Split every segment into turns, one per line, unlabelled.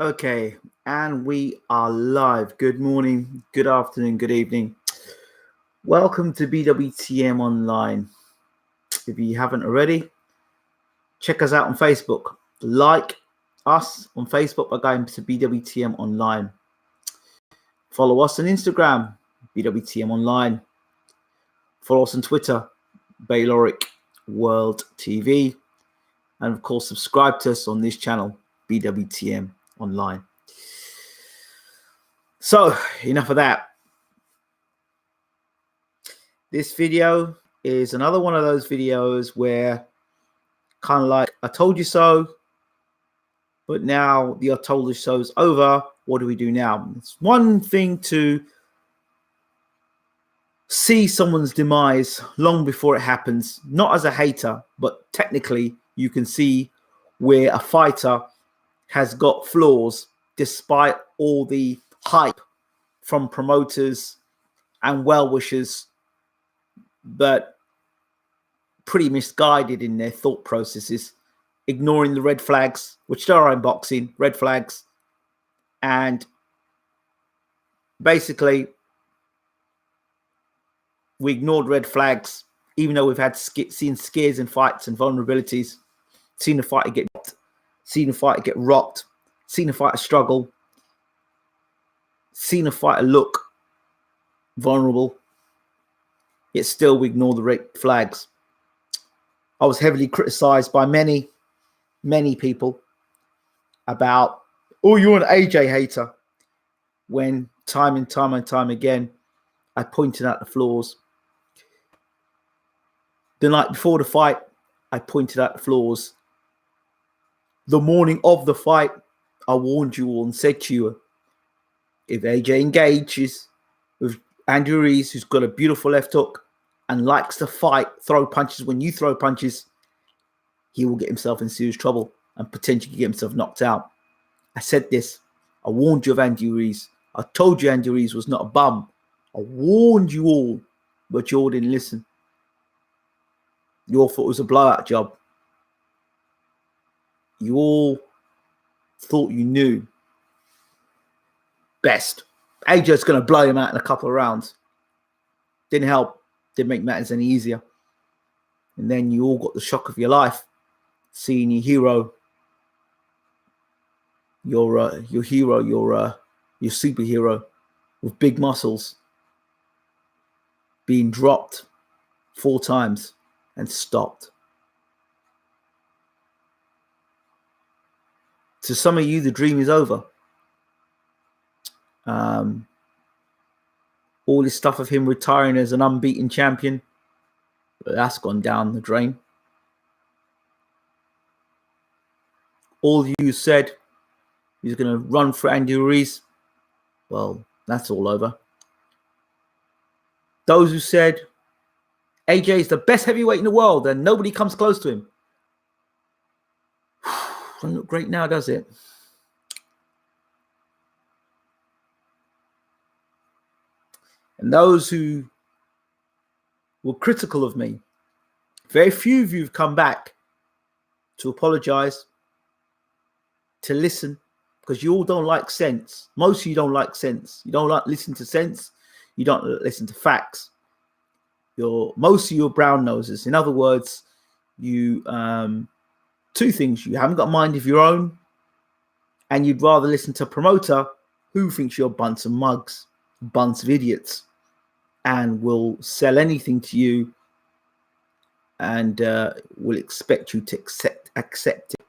Okay, and we are live. Good morning, good afternoon, good evening. Welcome to BWTM Online. If you haven't already, check us out on Facebook. Like us on Facebook by going to BWTM Online. Follow us on Instagram, BWTM Online. Follow us on Twitter, Bayloric World TV. And of course, subscribe to us on this channel, BWTM Online. So, enough of that. This video is another one of those videos where kind of like, I told you so, but now the I told you so is over. What do we do now? It's one thing to see someone's demise long before it happens, not as a hater, but technically you can see where a fighter has got flaws despite all the hype from promoters and well-wishers, but pretty misguided in their thought processes, ignoring the red flags, which there are in boxing, red flags. And basically, we ignored red flags, even though we've had seen scares in fights and vulnerabilities, seen a fighter get rocked, seen a fighter get rocked, seen a fighter struggle, seen a fighter look vulnerable, yet still we ignore the red flags. I was heavily criticized by many people about, oh, you're an AJ hater, when time and time again, I pointed out the flaws. The night before the fight, I pointed out the flaws. The morning of the fight, I warned you all and said to you, if AJ engages with Andy Ruiz, who's got a beautiful left hook and likes to fight, throw punches when you throw punches, he will get himself in serious trouble and potentially get himself knocked out. I said this. I warned you of Andy Ruiz. I told you Andy Ruiz was not a bum. I warned you all, but you all didn't listen. You all thought it was a blowout job. You all thought you knew best. AJ's going to blow him out in a couple of rounds. Didn't help. Didn't make matters any easier. And then you all got the shock of your life, seeing your hero, your superhero with big muscles being dropped 4 times and stopped. To some of you, the dream is over. All this stuff of him retiring as an unbeaten champion, that's gone down the drain. All you said he's going to run for Andy Ruiz, well, that's all over. Those who said AJ is the best heavyweight in the world and nobody comes close to him, doesn't look great now, does it? And those who were critical of me, very few of you have come back to apologize, to listen, because you all don't like sense. Most of you don't like sense. You don't like listen to sense. You don't listen to facts. Most of you are brown noses. In other words, you 2 things: you haven't got a mind of your own, and you'd rather listen to a promoter who thinks you're a bunch of mugs, a bunch of idiots, and will sell anything to you and will expect you to accept it.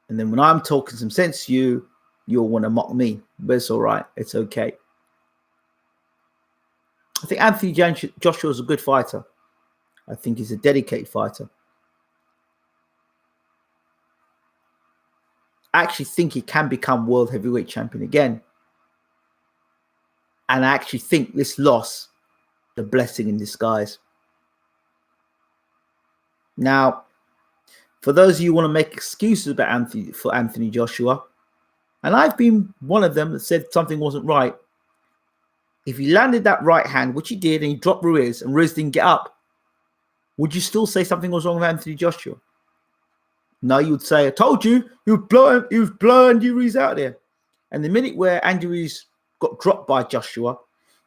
And then when I'm talking some sense to you, you'll want to mock me. But it's all right. It's okay. I think Anthony Joshua is a good fighter. I think he's a dedicated fighter. I actually think he can become world heavyweight champion again. And I actually think this loss, the blessing in disguise. Now, for those of you who want to make excuses about Anthony Joshua, and I've been one of them that said something wasn't right. If he landed that right hand, which he did, and he dropped Ruiz, and Ruiz didn't get up, would you still say something was wrong with Anthony Joshua? No, you would say, I told you, he was blowing Andy Ruiz out there. And the minute where Andy Ruiz got dropped by Joshua,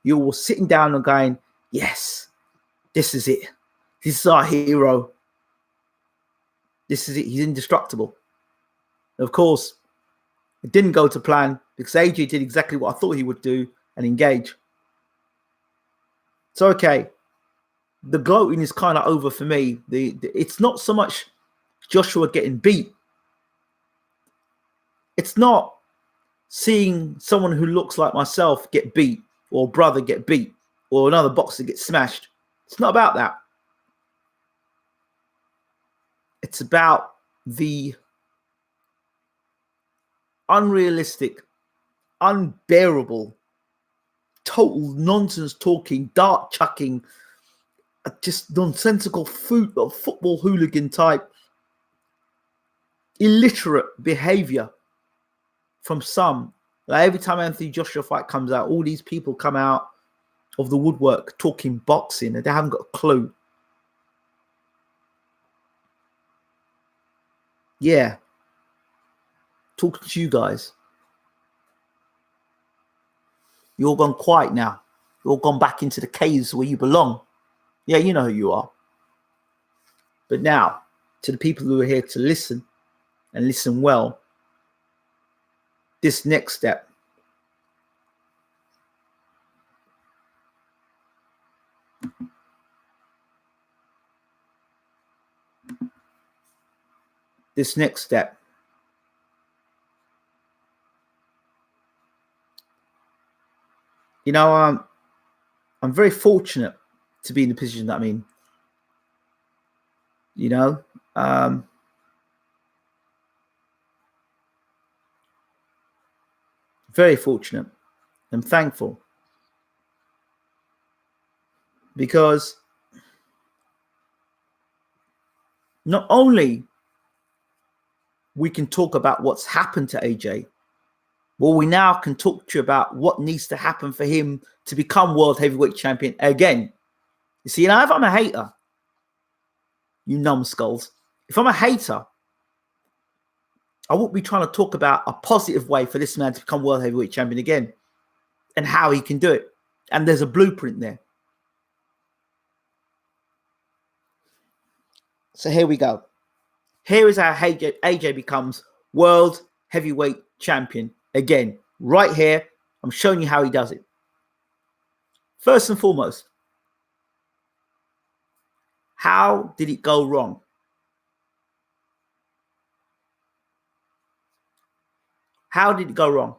you were sitting down and going, yes, this is it. This is our hero. This is it. He's indestructible. Of course, it didn't go to plan because AJ did exactly what I thought he would do and engage. So, okay, the gloating is kind of over for me. It's not so much Joshua getting beat. It's not seeing someone who looks like myself get beat, or brother get beat, or another boxer get smashed. It's not about that. It's about the unrealistic, unbearable, total nonsense talking, dart chucking, just nonsensical football hooligan type, illiterate behavior from some. Like every time Anthony Joshua fight comes out, all these people come out of the woodwork talking boxing and they haven't got a clue. Yeah. Talking to you guys. You're all gone quiet now. You're all gone back into the caves where you belong. Yeah, you know who you are. But now, to the people who are here to listen and listen well, this next step. This next step. You know, I'm very fortunate to be in the position that I'm in. You know, very fortunate. I'm thankful. Because not only we can talk about what's happened to AJ, well, we now can talk to you about what needs to happen for him to become world heavyweight champion again. You see, now if I'm a hater, you numbskulls, if I'm a hater, I won't be trying to talk about a positive way for this man to become world heavyweight champion again and how he can do it. And there's a blueprint there. So here we go. Here is how AJ becomes world heavyweight champion again. Right here, I'm showing you how he does it. First and foremost, how did it go wrong? How did it go wrong?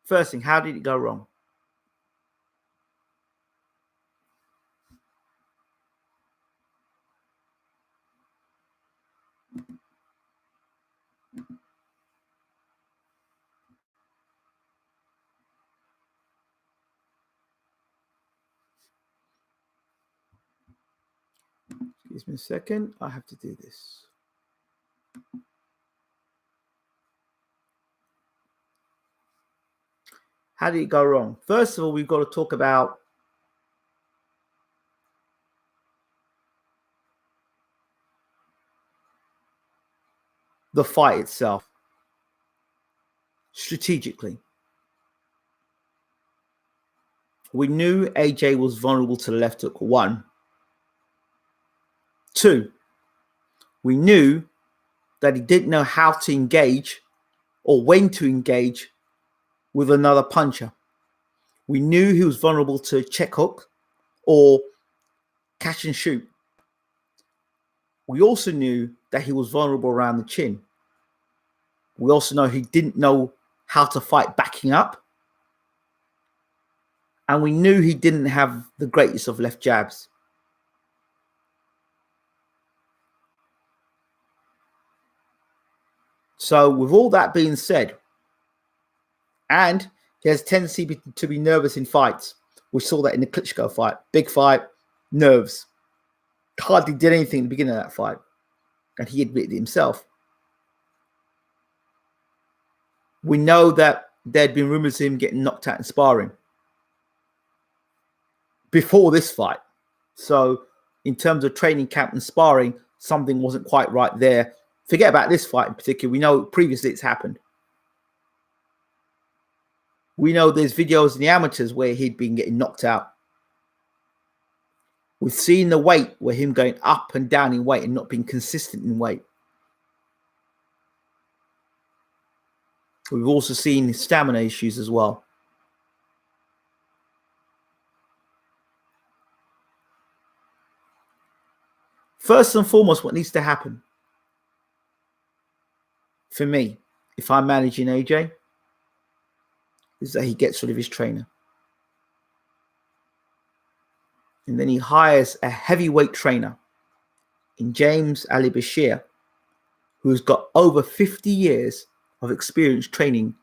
First thing, how did it go wrong? Excuse me a second. I have to do this. How did it go wrong? First of all, we've got to talk about the fight itself. Strategically, we knew AJ was vulnerable to the left hook. 1. 2, we knew that he didn't know how to engage or when to engage with another puncher. We knew he was vulnerable to check hook or catch and shoot. We also knew that he was vulnerable around the chin. We also know he didn't know how to fight backing up. And we knew he didn't have the greatest of left jabs. So with all that being said, and he has a tendency to be nervous in fights. We saw that in the Klitschko fight. Big fight, nerves. Hardly did anything at the beginning of that fight. And he admitted it himself. We know that there had been rumors of him getting knocked out in sparring. before this fight. So in terms of training camp and sparring, something wasn't quite right there. Forget about this fight in particular. We know previously it's happened. We know there's videos in the amateurs where he'd been getting knocked out. We've seen the weight where him going up and down in weight and not being consistent in weight. We've also seen stamina issues as well. First and foremost, what needs to happen for me, if I'm managing AJ, is that he gets rid of his trainer. And then he hires a heavyweight trainer in James Ali Bashir, who's got over 50 years of experience training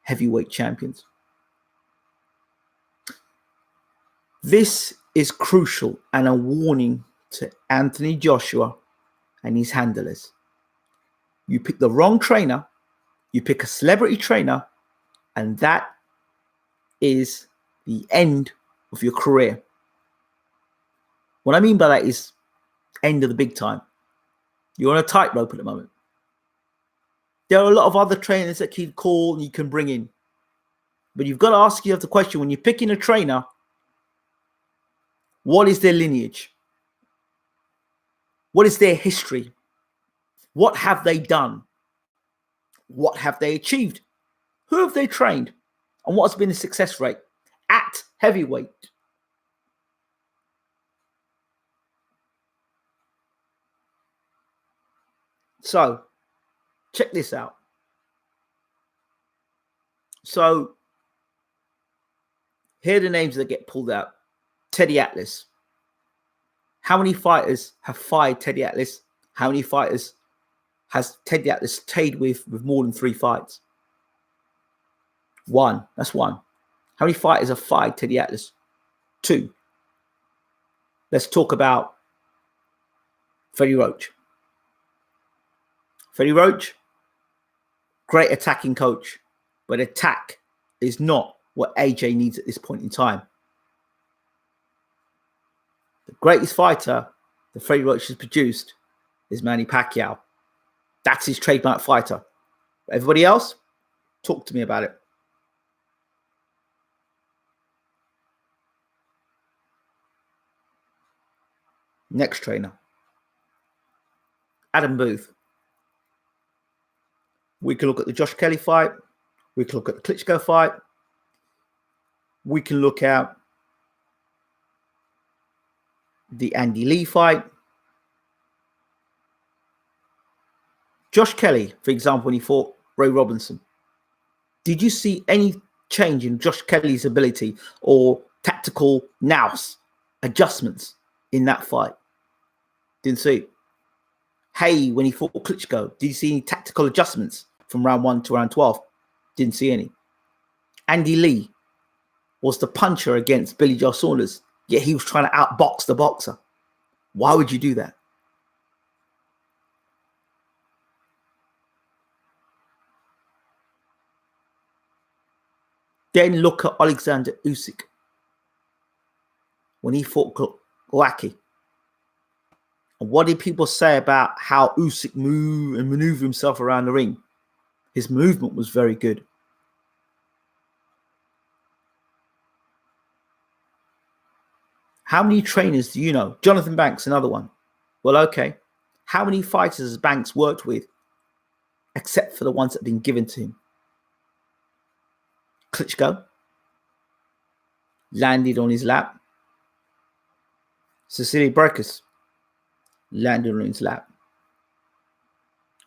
heavyweight champions. This is crucial and a warning to Anthony Joshua and his handlers. You pick the wrong trainer, you pick a celebrity trainer, and that is the end of your career. What I mean by that is end of the big time. You're on a tightrope at the moment. There are a lot of other trainers that you can call and you can bring in. But you've got to ask yourself the question, when you're picking a trainer, what is their lineage? What is their history? What have they done? What have they achieved? Who have they trained? And what has been the success rate at heavyweight? So, check this out. So, here are the names that get pulled out. Teddy Atlas. How many fighters have fired Teddy Atlas? How many fighters has Teddy Atlas stayed with more than 3 fights? One. That's one. How many fighters have fired Teddy Atlas? 2. Let's talk about Freddie Roach. Freddie Roach, great attacking coach, but attack is not what AJ needs at this point in time. The greatest fighter that Freddie Roach has produced is Manny Pacquiao. That's his trademark fighter. Everybody else, talk to me about it. Next trainer, Adam Booth. We can look at the Josh Kelly fight. We can look at the Klitschko fight. We can look at the Andy Lee fight. Josh Kelly, for example, when he fought Ray Robinson, did you see any change in Josh Kelly's ability or tactical nous adjustments in that fight? Didn't see it. Hey, when he fought Klitschko, did you see any tactical adjustments from round 1 to round 12? Didn't see any. Andy Lee was the puncher against Billy Joe Saunders, yet he was trying to outbox the boxer. Why would you do that? Then look at Alexander Usyk when he fought Glowacki. And what did people say about how Usyk moved and maneuvered himself around the ring? His movement was very good. How many trainers do you know? Jonathan Banks, another one. Well, okay. How many fighters has Banks worked with, except for the ones that have been given to him? Klitschko landed on his lap. Cecilia Brækhus landed on his lap.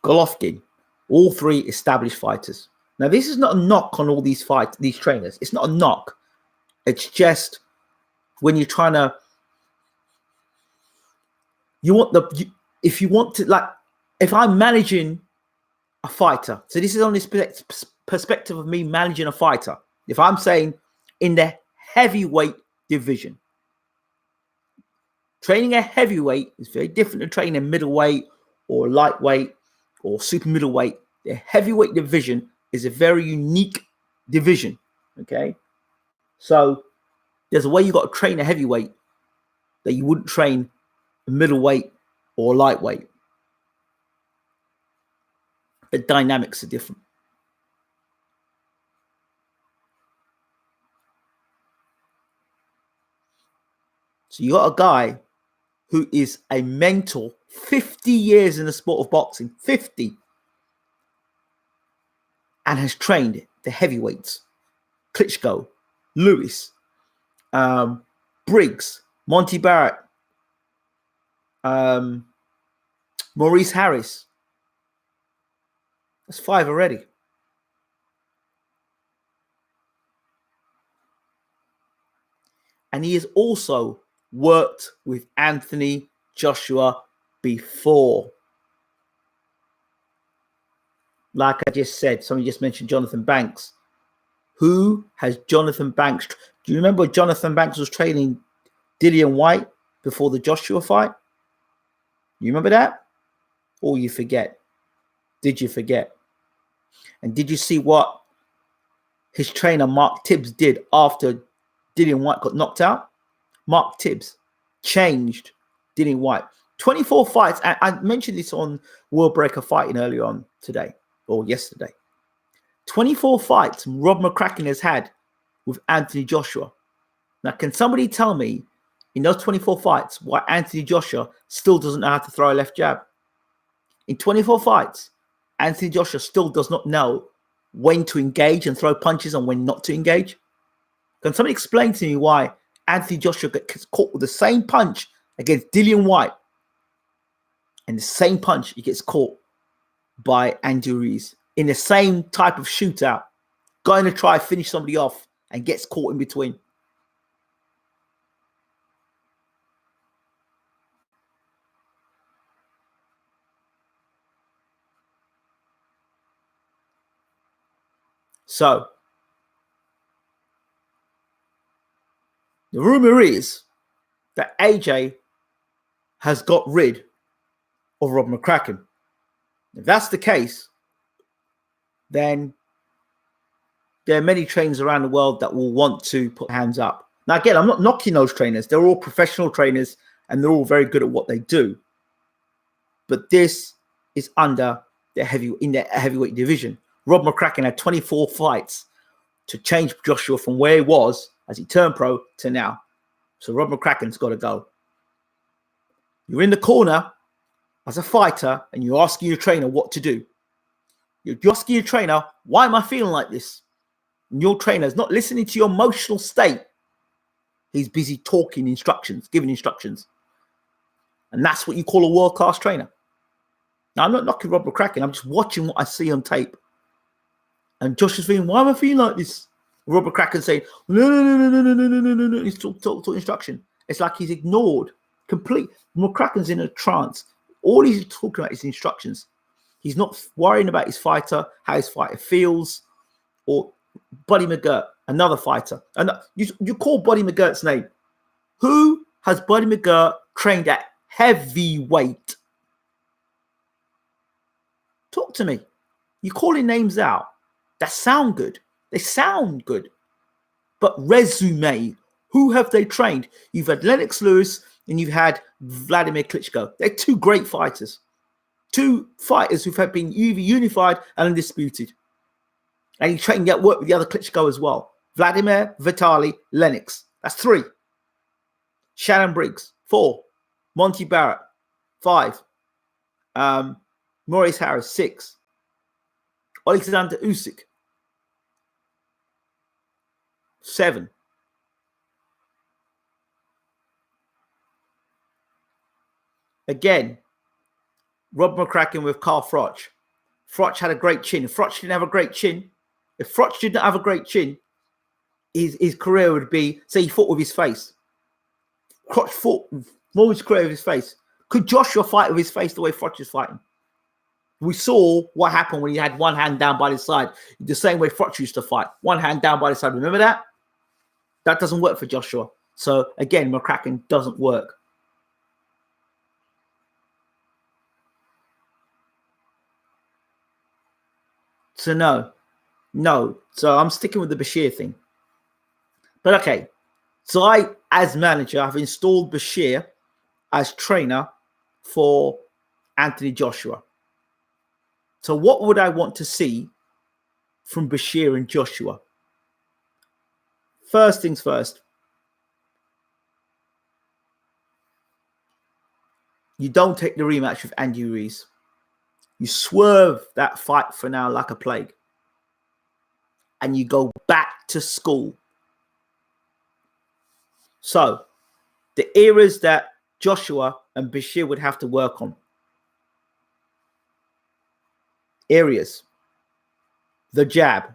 Golovkin, all 3 established fighters. Now, this is not a knock on all these trainers. It's not a knock. It's just when you're trying to, if I'm managing a fighter, so this is on this perspective of me managing a fighter. If I'm saying in the heavyweight division, training a heavyweight is very different to training a middleweight or lightweight or super middleweight. The heavyweight division is a very unique division. Okay, so There's a way you got to train a heavyweight that you wouldn't train a middleweight or a lightweight. The dynamics are different. So you got a guy who is a mentor, 50 years in the sport of boxing, 50, and has trained the heavyweights, Klitschko, Lewis, Briggs, Monty Barrett, Maurice Harris. That's 5 already. And he has also worked with Anthony Joshua before. Like I just said, somebody just mentioned Jonathan Banks. Who has Jonathan Banks? Do you remember Jonathan Banks was training Dillian White before the Joshua fight? You remember that? Or you forget? Did you forget? And did you see what his trainer Mark Tibbs did after Dillian White got knocked out? Mark Tibbs changed Dillian White. 24 fights. I mentioned this on World Breaker Fighting earlier on today or yesterday. 24 fights Rob McCracken has had with Anthony Joshua. Now, can somebody tell me in those 24 fights why Anthony Joshua still doesn't know how to throw a left jab? In 24 fights, Anthony Joshua still does not know when to engage and throw punches and when not to engage. Can somebody explain to me why Anthony Joshua gets caught with the same punch against Dillian White and the same punch he gets caught by Andy Ruiz in the same type of shootout, going to try to finish somebody off and gets caught in between? So, the rumor is that AJ has got rid of Rob McCracken. If that's the case, then there are many trainers around the world that will want to put hands up. Now, again, I'm not knocking those trainers. They're all professional trainers and they're all very good at what they do. But this is under the heavyweight division. Rob McCracken had 24 fights to change Joshua from where he was as he turned pro to now. So Rob McCracken's got to go. You're in the corner as a fighter and you're asking your trainer what to do. You're asking your trainer, why am I feeling like this? And your trainer's not listening to your emotional state. He's busy talking instructions, giving instructions. And that's what you call a world-class trainer. Now, I'm not knocking Rob McCracken. I'm just watching what I see on tape. And Josh is feeling, why am I feeling like this? Rob McCracken saying, no. He's talking instruction. It's like he's ignored. McCracken's in a trance. All he's talking about is instructions. He's not worrying about his fighter, how his fighter feels, or Buddy McGirt, another fighter. And you call Buddy McGirt's name. Who has Buddy McGirt trained at heavyweight? Talk to me. You're calling names out that sound good. They sound good. But resume, who have they trained? You've had Lennox Lewis and you've had Vladimir Klitschko. They're two great fighters. Two fighters who've been unified and undisputed. And you train get work with the other Klitschko as well. Vladimir, Vitali, Lennox. That's 3. Shannon Briggs, 4. Monty Barrett, 5. Maurice Harris, 6. Alexander Usyk, 7. Again, Rob McCracken with Carl Froch. Froch had a great chin. If Froch didn't have a great chin, his career would be, say he fought with his face. Froch fought more his career with his face. Could Joshua fight with his face the way Froch is fighting? We saw what happened when he had one hand down by his side, the same way Froch used to fight. One hand down by his side. Remember that? That doesn't work for Joshua. So again, McCracken doesn't work. So no. So I'm sticking with the Bashir thing. But okay. So I, as manager, have installed Bashir as trainer for Anthony Joshua. So what would I want to see from Bashir and Joshua? First things first, you don't take the rematch with Andy Ruiz. You swerve that fight for now like a plague. And you go back to school. So, the areas that Joshua and Bashir would have to work on. Areas. The jab.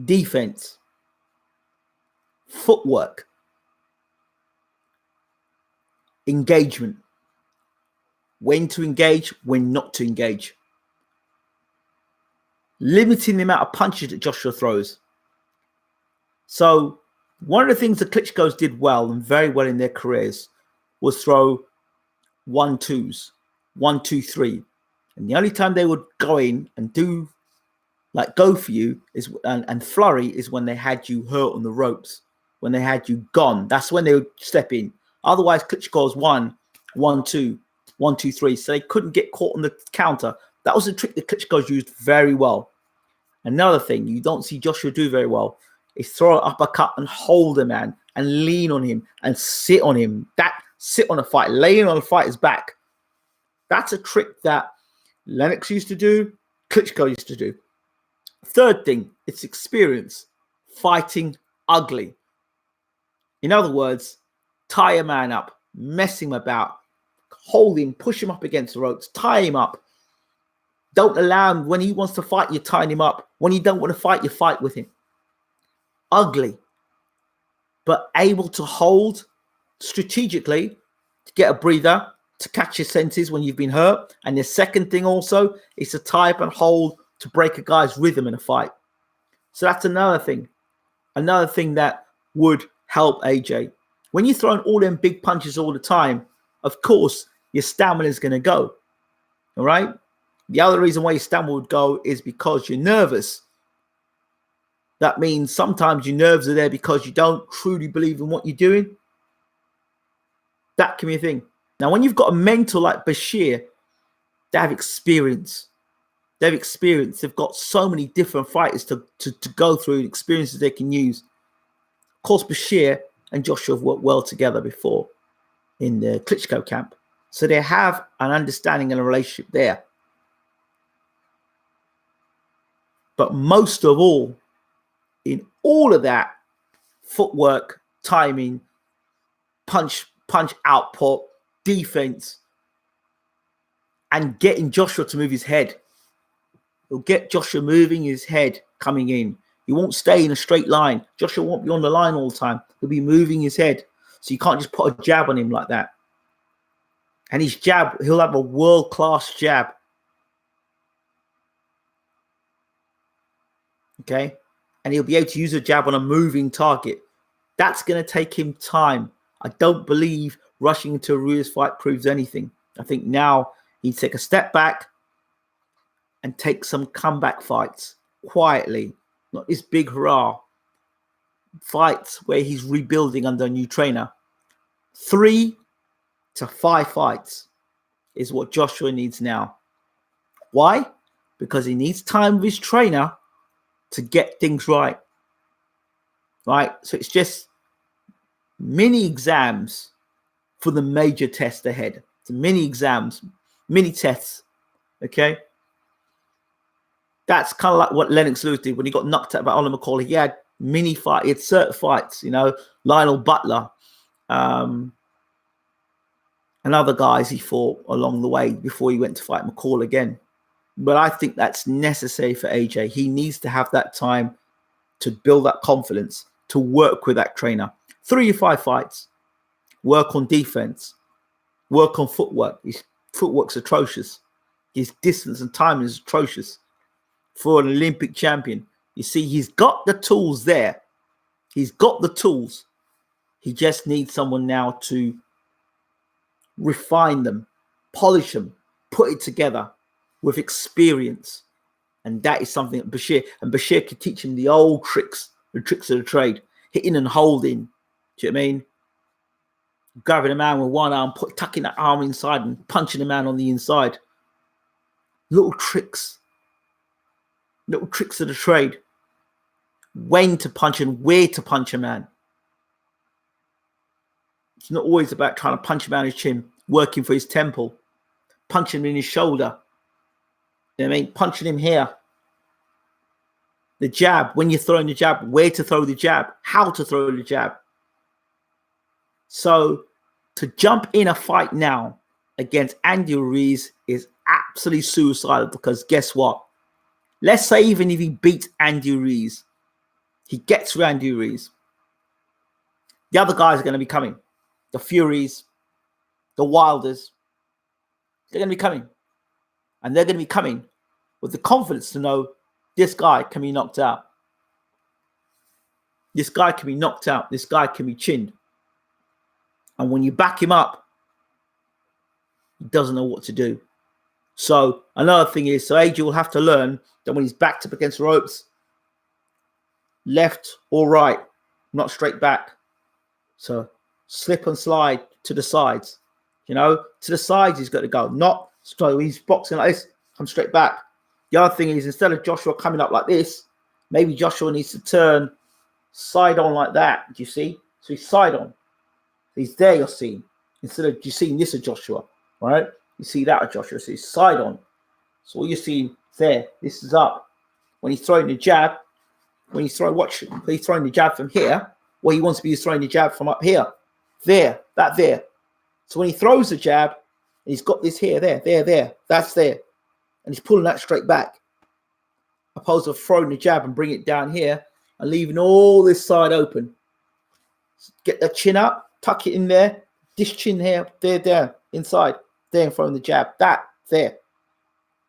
Defense. Footwork. Engagement. When to engage, when not to engage. Limiting the amount of punches that Joshua throws. So, one of the things the Klitschko's did well and very well in their careers was throw 1-2s, 1-2-3. And the only time they would go in and do like go for you is and flurry is when they had you hurt on the ropes, when they had you gone. That's when they would step in. Otherwise, Klitschko's 1-1-2, 1-2-3. So they couldn't get caught on the counter. That was a trick that Klitschko's used very well. Another thing you don't see Joshua do very well is throw an uppercut and hold a man and lean on him and sit on him. That sit on a fight, laying on a fighter's back. That's a trick that Lennox used to do, Klitschko used to do. Third thing, it's experience. Fighting ugly. In other words, tie a man up, mess him about, hold him, push him up against the ropes, tie him up. Don't allow him, when he wants to fight, you're tying him up. When you don't want to fight, you fight with him. Ugly, but able to hold strategically, to get a breather, to catch your senses when you've been hurt. And the second thing also is to tie up and hold to break a guy's rhythm in a fight. So that's another thing that would help AJ. When you're throwing all them big punches all the time, of course, your stamina is going to go. All right. The other reason why your stamina would go is because you're nervous. That means sometimes your nerves are there because you don't truly believe in what you're doing. That can be a thing. Now, when you've got a mentor like Bashir, they have experience. They've got so many different fighters to go through and experiences they can use. Of course, Bashir and Joshua have worked well together before in the Klitschko camp. So they have an understanding and a relationship there. But most of all, in all of that, footwork, timing, punch output, defense, and getting Joshua to move his head. It'll get Joshua moving his head coming in. He won't stay in a straight line. Joshua won't be on the line all the time. He'll be moving his head. So you can't just put a jab on him like that. And his jab, he'll have a world-class jab. Okay? And he'll be able to use a jab on a moving target. That's going to take him time. I don't believe rushing into a Ruiz fight proves anything. I think now he'd take a step back and take some comeback fights quietly. Not this big hurrah. Fights where he's rebuilding under a new trainer. 3 to 5 fights is what Joshua needs now. Why? Because he needs time with his trainer to get things right. Right? So it's just mini exams for the major test ahead. It's mini exams, mini tests. Okay? That's kind of like what Lennox Lewis did when he got knocked out by Oliver McCall. He had mini fight. He had certain fights, Lionel Butler, and other guys he fought along the way before he went to fight McCall again. But I think that's necessary for AJ. He needs to have that time to build that confidence, to work with that trainer. 3 to 5 fights. Work on defense. Work on footwork. His footwork's atrocious. His distance and timing is atrocious. For an Olympic champion, you see, he's got the tools there. He's got the tools. He just needs someone now to refine them, polish them, put it together with experience. And that is something that Bashir can teach him the old tricks, the tricks of the trade. hitting and holding. Do you know what I mean? Grabbing a man with one arm, tucking that arm inside and punching the man on the inside. Little tricks of the trade. When to punch and where to punch a man. It's not always about trying to punch him out his chin, working for his temple, punching him in his shoulder. You know what I mean? Punching him here. The jab, when you're throwing the jab, where to throw the jab, how to throw the jab. So to jump in a fight now against Andy Ruiz is absolutely suicidal, because guess what? Let's say even if he beats Andy Ruiz, he gets through Andy Ruiz, the other guys are going to be coming. The Furies, the Wilders, they're going to be coming. And they're going to be coming with the confidence to know this guy can be knocked out. This guy can be knocked out. This guy can be chinned. And when you back him up, he doesn't know what to do. So another thing is, so AJ will have to learn that when he's backed up against ropes, left or right, not straight back. So slip and slide to the sides. You know, to the sides he's got to go. Not so he's boxing like this, come straight back. The other thing is, instead of Joshua coming up like this, maybe Joshua needs to turn side on like that. Do you see? So he's side on. He's there, you're seeing. Instead of you seeing this of Joshua, right? You see that of Joshua. So he's side on. So what you're seeing there, this is up. When he's throwing the jab, when he's throwing, watch, he's throwing the jab from here. What he wants to be is throwing the jab from up here. There, that there. So when he throws the jab, he's got this here, there, that's there. And he's pulling that straight back. Opposed to throwing the jab and bring it down here and leaving all this side open. Get the chin up, tuck it in there. This chin here, there, inside. There and throwing the jab. That, there.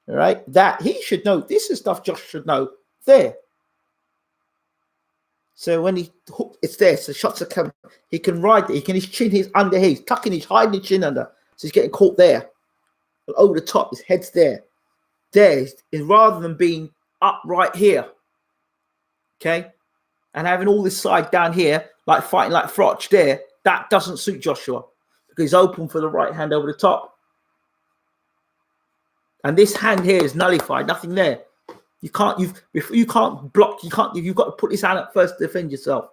All right? That, he should know. This is stuff Josh should know. There. So when he hook, it's there. So shots are coming. He can ride it. He can, his chin, he's under here. He's tucking, he's hiding his chin under. So he's getting caught there. But over the top, his head's there. There is rather than being up right here. Okay? And having all this side down here, like fighting like Froch there, that doesn't suit Joshua. Because he's open for the right hand over the top. And this hand here is nullified, nothing there. You can't block, you've got to put this hand up first to defend yourself.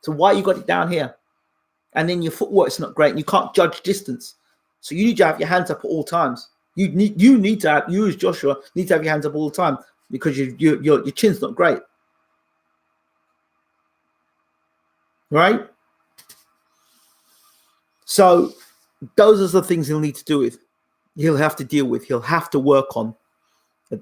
So why you got it down here? And then your footwork's not great, and you can't judge distance. So you need to have your hands up at all times. You need to have, you as Joshua need to have your hands up all the time, because your chin's not great. Right? So those are the things he'll need to do with. He'll have to deal with. He'll have to work on.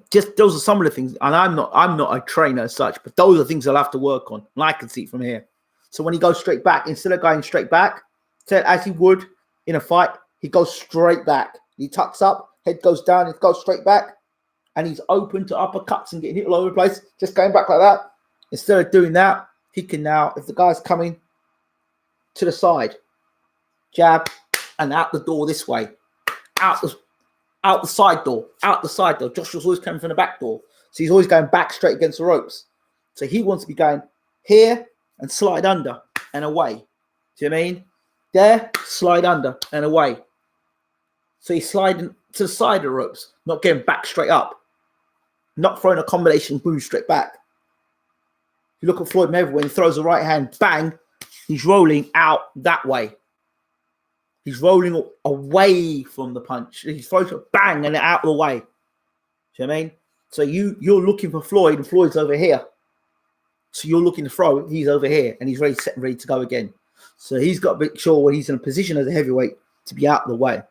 Just those are some of the things, and I'm not a trainer as such, but those are things he'll have to work on. And I can see it from here. So when he goes straight back, instead of going straight back, as he would in a fight, he goes straight back. He tucks up, head goes down, it goes straight back, and he's open to uppercuts and getting hit all over the place, just going back like that. Instead of doing that, he can now, if the guy's coming to the side, jab, and out the door this way, out the side door. Joshua's always coming from the back door, so he's always going back straight against the ropes. So he wants to be going here and slide under and away. Do you know what I mean? There, slide under and away. So he's sliding to the side of the ropes, not getting back straight up, not throwing a combination move straight back. You look at Floyd Mayweather, when he throws the right hand, bang, he's rolling out that way. He's rolling away from the punch. He throws it, bang, and out of the way. Do you know what I mean? So you're looking for Floyd, and Floyd's over here. So you're looking to throw, he's over here, and he's ready to go again. So he's got to make sure when he's in a position as a heavyweight to be out of the way.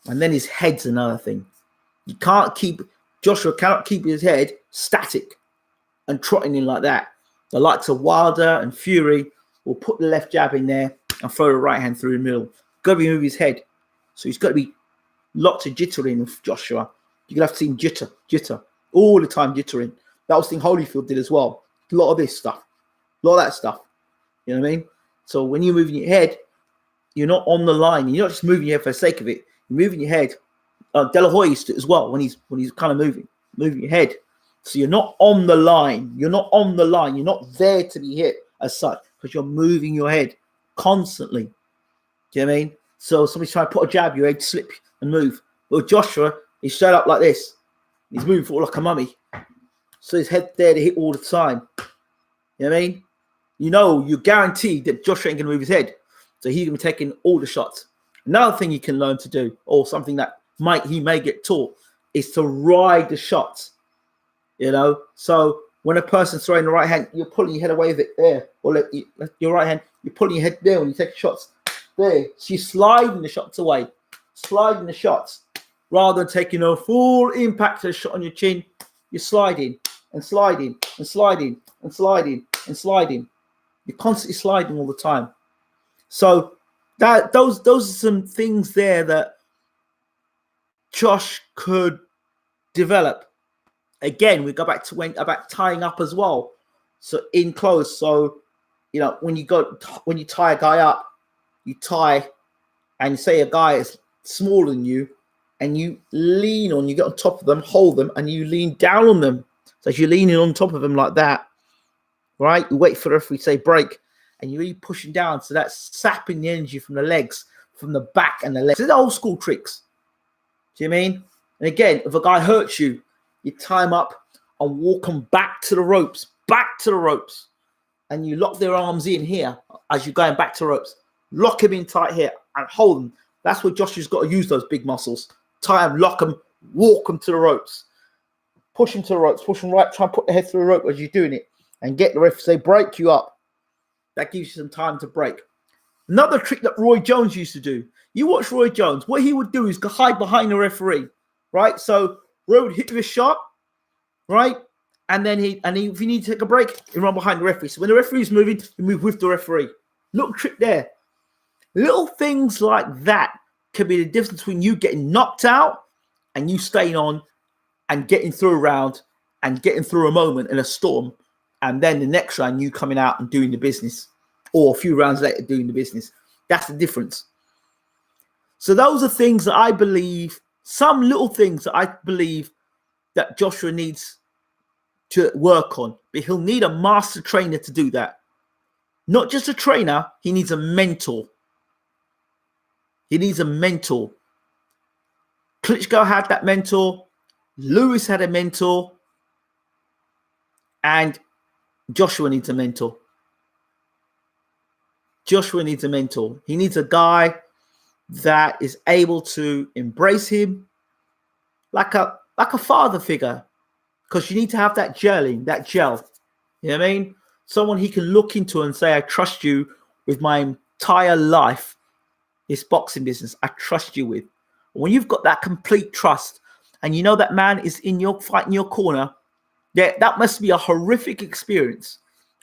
And then his head's another thing. Joshua cannot keep his head static and trotting in like that. The likes of Wilder and Fury will put the left jab in there and throw the right hand through the middle. Got to be moving his head. So he's got to be lots of jittering with Joshua. You're going to have to see him jitter. All the time jittering. That was the thing Holyfield did as well. A lot of this stuff. A lot of that stuff. You know what I mean? So when you're moving your head, you're not on the line. You're not just moving your head for the sake of it. You're moving your head. De La Hoya used to as well when he's kind of moving your head. So you're not on the line. You're not on the line. You're not there to be hit. as such, because you're moving your head constantly. Do you know what I mean? So somebody's trying to put a jab, your head slip and move. Well, Joshua, he's straight up like this. He's moving forward like a mummy. So his head there to hit all the time. You know what I mean? You know, you're guaranteed that Joshua ain't going to move his head. So he's going to be taking all the shots. Another thing you can learn to do, or something that he may get taught, is to ride the shots. You know? So when a person's throwing the right hand, you're pulling your head away with it there. Or your right hand, you're pulling your head there when you take shots. There. So you're sliding the shots away. Sliding the shots. Rather than taking a full impact of the shot on your chin, you're sliding and sliding and sliding and sliding and sliding. You're constantly sliding all the time. So those are some things there that Josh could develop. Again, we go back to about tying up as well. So in close. So you know, when you tie a guy up, you tie, and say a guy is smaller than you, and you lean on, you get on top of them, hold them, and you lean down on them. So if you're leaning on top of them like that, right? You wait for the referee to say break, and you're really pushing down. So that's sapping the energy from the legs, from the back and the legs. These are old school tricks. Do you know what I mean? And again, if a guy hurts you, you tie him up and walk them back to the ropes, and you lock their arms in here as you're going back to ropes. Lock him in tight here and hold them. That's where Joshua's got to use those big muscles. Tie him, lock him, walk him to the ropes. Push him to the ropes, push him right, try and put the head through the rope as you're doing it, and get the ref to say, break you up. That gives you some time to break. Another trick that Roy Jones used to do. You watch Roy Jones, what he would do is hide behind the referee, right? So Roy would hit with a shot, right? And then if you need to take a break, you run behind the referee. So when the referee's moving, you move with the referee. Little trick there. Little things like that can be the difference between you getting knocked out and you staying on and getting through a round and getting through a moment in a storm, and then the next round you coming out and doing the business, or a few rounds later doing the business. That's the difference. So those are things that I believe, some little things that I believe that Joshua needs to work on, but he'll need a master trainer to do that. Not just a trainer, he needs a mentor. He needs a mentor. Klitschko had that mentor. Lewis had a mentor. And Joshua needs a mentor. Joshua needs a mentor. He needs a guy that is able to embrace him like a father figure. Because you need to have that gelling, that gel. You know what I mean? Someone he can look into and say, I trust you with my entire life. This boxing business, I trust you with. When you've got that complete trust and you know that man is in your fight, in your corner, that must be a horrific experience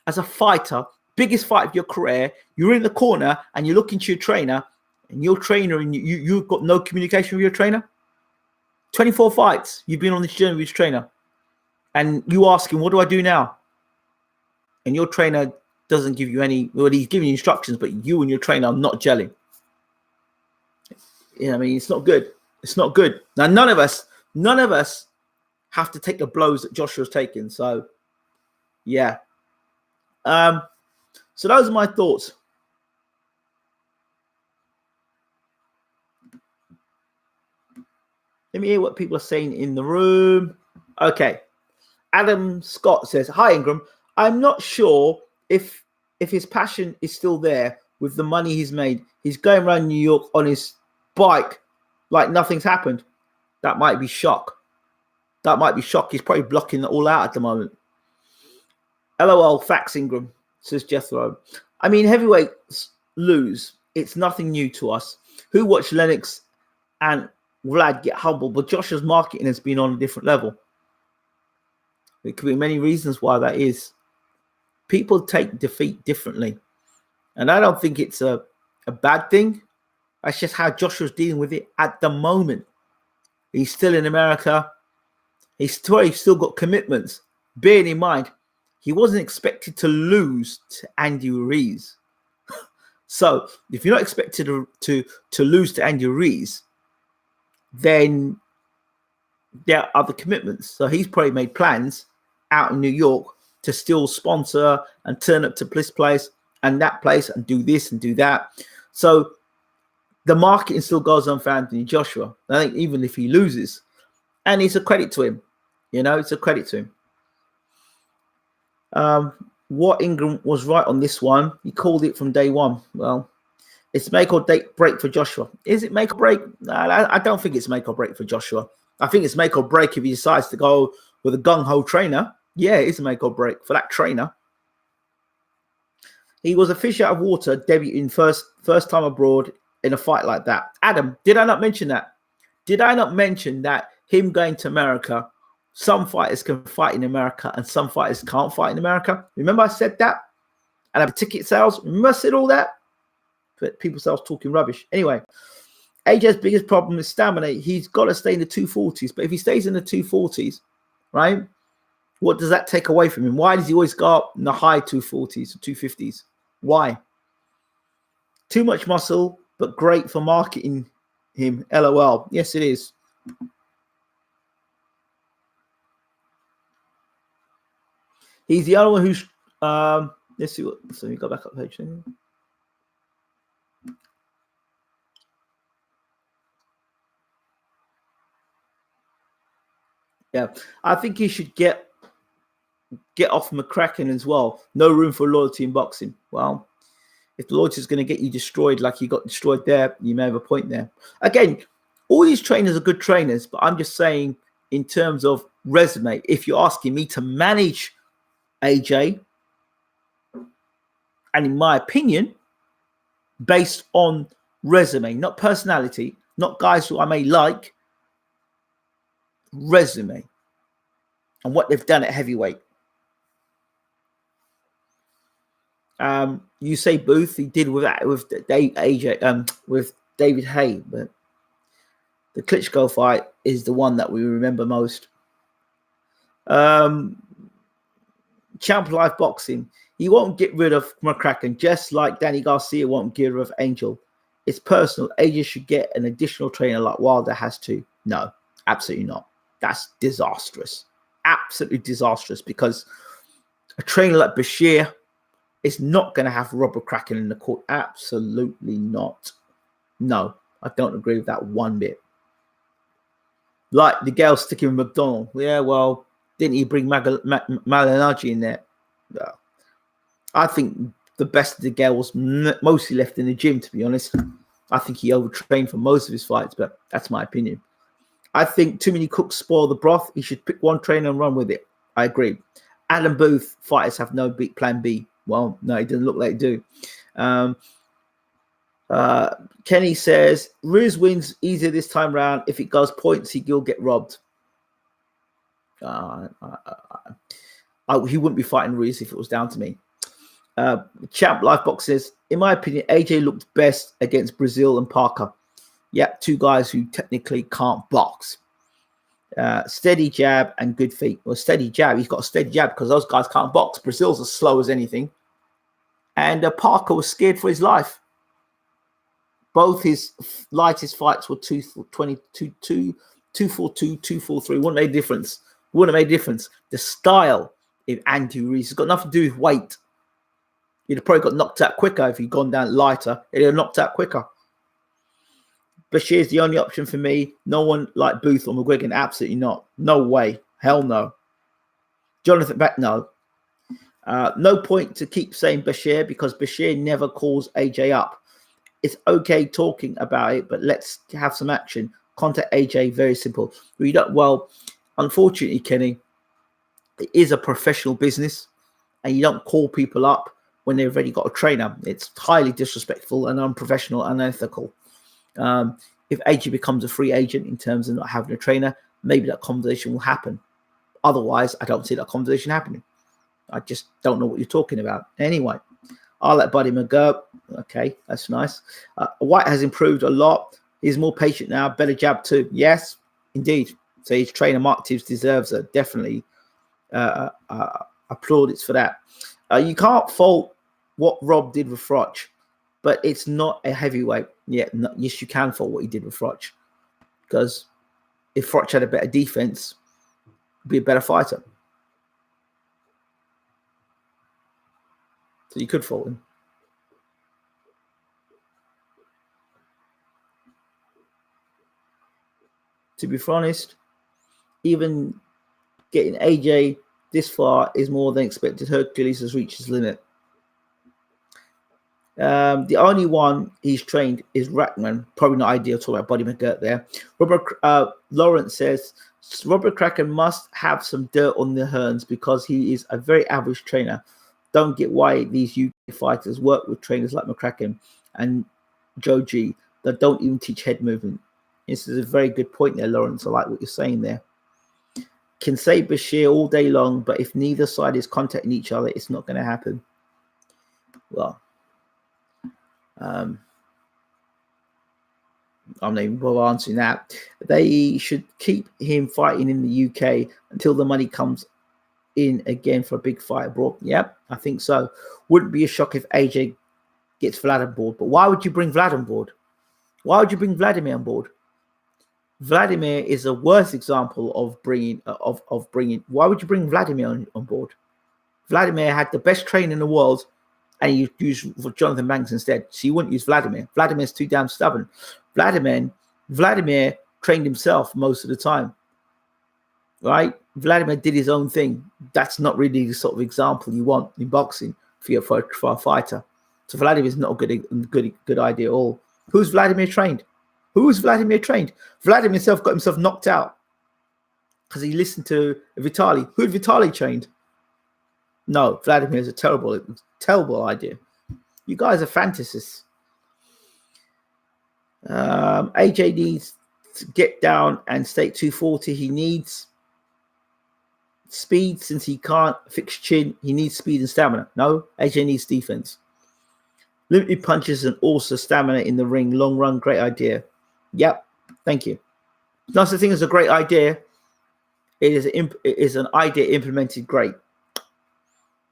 as a fighter, biggest fight of your career. You're in the corner and you look into your trainer, and you've got no communication with your trainer. 24 fights, you've been on this journey with your trainer. And you ask him, what do I do now? And your trainer doesn't give you any, well, he's giving you instructions, but you and your trainer are not gelling. You know what I mean? It's not good. It's not good. Now, none of us have to take the blows that Joshua's taken. So, yeah. So those are my thoughts. Let me hear what people are saying in the room. Okay. Adam Scott says, hi, Ingram. I'm not sure if his passion is still there with the money he's made. He's going around New York on his bike like nothing's happened. That might be shock. He's probably blocking it all out at the moment. LOL, facts, Ingram, says Jethro. I mean, heavyweights lose. It's nothing new to us. Who watched Lennox and Vlad get humbled? But Joshua's marketing has been on a different level. There could be many reasons why that is. People take defeat differently. And I don't think it's a bad thing. That's just how Joshua's dealing with it at the moment. He's still in America. He's still got commitments. Bearing in mind, he wasn't expected to lose to Andy Ruiz. So if you're not expected to lose to Andy Ruiz, then there are other commitments. So he's probably made plans out in New York to still sponsor and turn up to this place and that place and do this and do that. So the marketing still goes on for Anthony Joshua. I think even if he loses, and it's a credit to him, it's a credit to him. What Ingram was right on this one. He called it from day one. Well, it's make or break for Joshua. Is it make or break? I don't think it's make or break for Joshua. I think it's make or break if he decides to go with a gung-ho trainer. Yeah, it's a make or break for that trainer. He was a fish out of water, debuting first time abroad in a fight like that. Adam, did I not mention that? Did I not mention that him going to America, some fighters can fight in America and some fighters can't fight in America? Remember I said that? And have ticket sales. Remember I said all that? But people start talking rubbish. Anyway, AJ's biggest problem is stamina. He's got to stay in the 240s. But if he stays in the 240s, right, what does that take away from him? Why does he always go up in the high 240s or 250s? Why? Too much muscle, but great for marketing him. LOL. Yes, it is. He's the only one who's... let's see what... So we go back up page. Yeah, I think he should get off McCracken as well. No room for loyalty in boxing. Well, if the loyalty is going to get you destroyed like you got destroyed there, you may have a point there. Again, all these trainers are good trainers, but I'm just saying in terms of resume, if you're asking me to manage AJ, and in my opinion, based on resume, not personality, not guys who I may like, resume and what they've done at heavyweight. You say Booth, he did with AJ, with David Hay, but the Klitschko fight is the one that we remember most. Champ Life Boxing, he won't get rid of McCracken, just like Danny Garcia won't get rid of Angel. It's personal. AJ should get an additional trainer like Wilder has to. No, absolutely not. That's disastrous. Absolutely disastrous, because a trainer like Bashir is not going to have Robert Kraken in the court. Absolutely not. No, I don't agree with that one bit. Like the girl sticking with McDonald. Yeah, well, didn't he bring Malignaggi in there? No. I think the best of the girl was mostly left in the gym, to be honest. I think he overtrained for most of his fights, but that's my opinion. I think too many cooks spoil the broth. He should pick one trainer and run with it. I agree. Adam Booth, fighters have no big plan B. Well, no, it doesn't look like they do. Kenny says, Riz wins easier this time round. If it goes points, he'll get robbed. He wouldn't be fighting Riz if it was down to me. Champ Lifebox says, in my opinion, AJ looked best against Brazil and Parker. Yeah, two guys who technically can't box. Steady jab and good feet. Well, steady jab. He's got a steady jab because those guys can't box. Brazil's as slow as anything. And Parker was scared for his life. Both his lightest fights were 222, 242, 243. Wouldn't make a difference. Wouldn't have made a difference. The style of Andy Ruiz has got nothing to do with weight. He'd have probably got knocked out quicker if he'd gone down lighter. He'd have knocked out quicker. Bashir's the only option for me. No one like Booth or McGuigan. Absolutely not. No way. Hell no. Jonathan Beck, no. No point to keep saying Bashir because Bashir never calls AJ up. It's okay talking about it, but let's have some action. Contact AJ, very simple. Well, unfortunately, Kenny, it is a professional business and you don't call people up when they've already got a trainer. It's highly disrespectful and unprofessional and unethical. If AJ becomes a free agent in terms of not having a trainer, maybe that conversation will happen. Otherwise, I don't see that conversation happening. I just don't know what you're talking about. Anyway, I'll let Buddy McGurk. Okay, that's nice. White has improved a lot. He's more patient now. Better jab too. Yes, indeed. So his trainer, Mark Tibbs, deserves a definitely applaudits for that. You can't fault what Rob did with Froch, but it's not a heavyweight. Yeah, no, yes, you can fault what he did with Froch, because if Froch had a better defense, he'd be a better fighter. So you could fault him. To be honest, even getting AJ this far is more than expected. Hercules has reached his limit. The only one he's trained is Rackman. Probably not ideal to talk about Buddy McGirt there. Robert Lawrence says Robert Kraken must have some dirt on the Hearns because he is a very average trainer. Don't get why these UK fighters work with trainers like McCracken and Joe G that don't even teach head movement. This is a very good point there, Lawrence. I like what you're saying there. Can say Bashir all day long, but if neither side is contacting each other, it's not going to happen. Well, I'm not even answering that. They should keep him fighting in the UK until the money comes in again for a big fight abroad. Yep, I think so. Wouldn't be a shock if AJ gets Vlad on board. But why would you bring Vlad on board? Why would you bring Vladimir on board? Vladimir is a worse example of bringing. Why would you bring Vladimir on board? Vladimir had the best trainer in the world, and you use Jonathan Banks instead. So you wouldn't use Vladimir. Vladimir's too damn stubborn. Vladimir trained himself most of the time, right? Vladimir did his own thing. That's not really the sort of example you want in boxing for a fighter. So Vladimir is not a good idea at all. Who's Vladimir trained? Who's Vladimir trained? Vladimir himself got himself knocked out because he listened to Vitaly. Who had Vitaly trained? No, Vladimir is a terrible idea. You guys are fantasists. AJ needs to get down and stay at 240. He needs speed since he can't fix chin. He needs speed and stamina. No, AJ needs defense. Limited punches and also stamina in the ring. Long run, great idea. Yep, thank you. Not such thing as a great idea. It is an idea implemented great.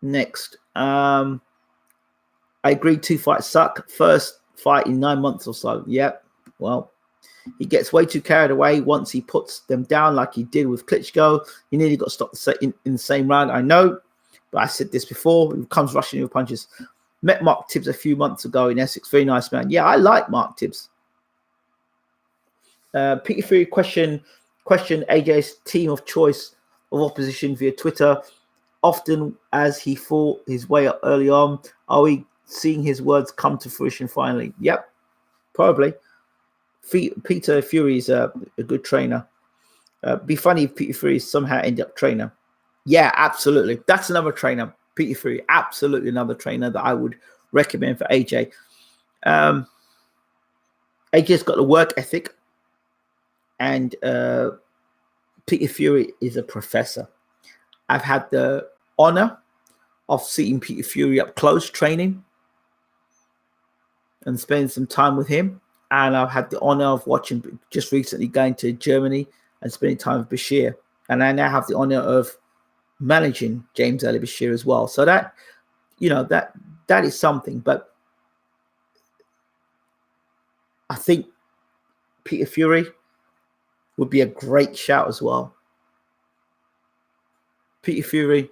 Next, I agree 2 fights suck. First fight in 9 months or so. Yep. Well, he gets way too carried away once he puts them down like he did with Klitschko. He nearly got stopped in the same round. I know, but I said this before. He comes rushing with punches. Met Mark Tibbs a few months ago in Essex. Very nice man. Yeah, I like Mark Tibbs. Peter Fury questioned AJ's team of choice of opposition via Twitter. Often as he fought his way up early on, are we seeing his words come to fruition finally? Yep, probably. Peter Fury is a good trainer. Be funny if Peter Fury somehow ended up trainer. Yeah, absolutely. That's another trainer. Peter Fury, absolutely another trainer that I would recommend for AJ. AJ's got the work ethic, and Peter Fury is a professor. I've had the honor of seeing Peter Fury up close training and spending some time with him. And I've had the honor of watching, just recently going to Germany and spending time with Bashir. And I now have the honor of managing James Ali Bashir as well. So that, that is something. But I think Peter Fury would be a great shout as well. Peter Fury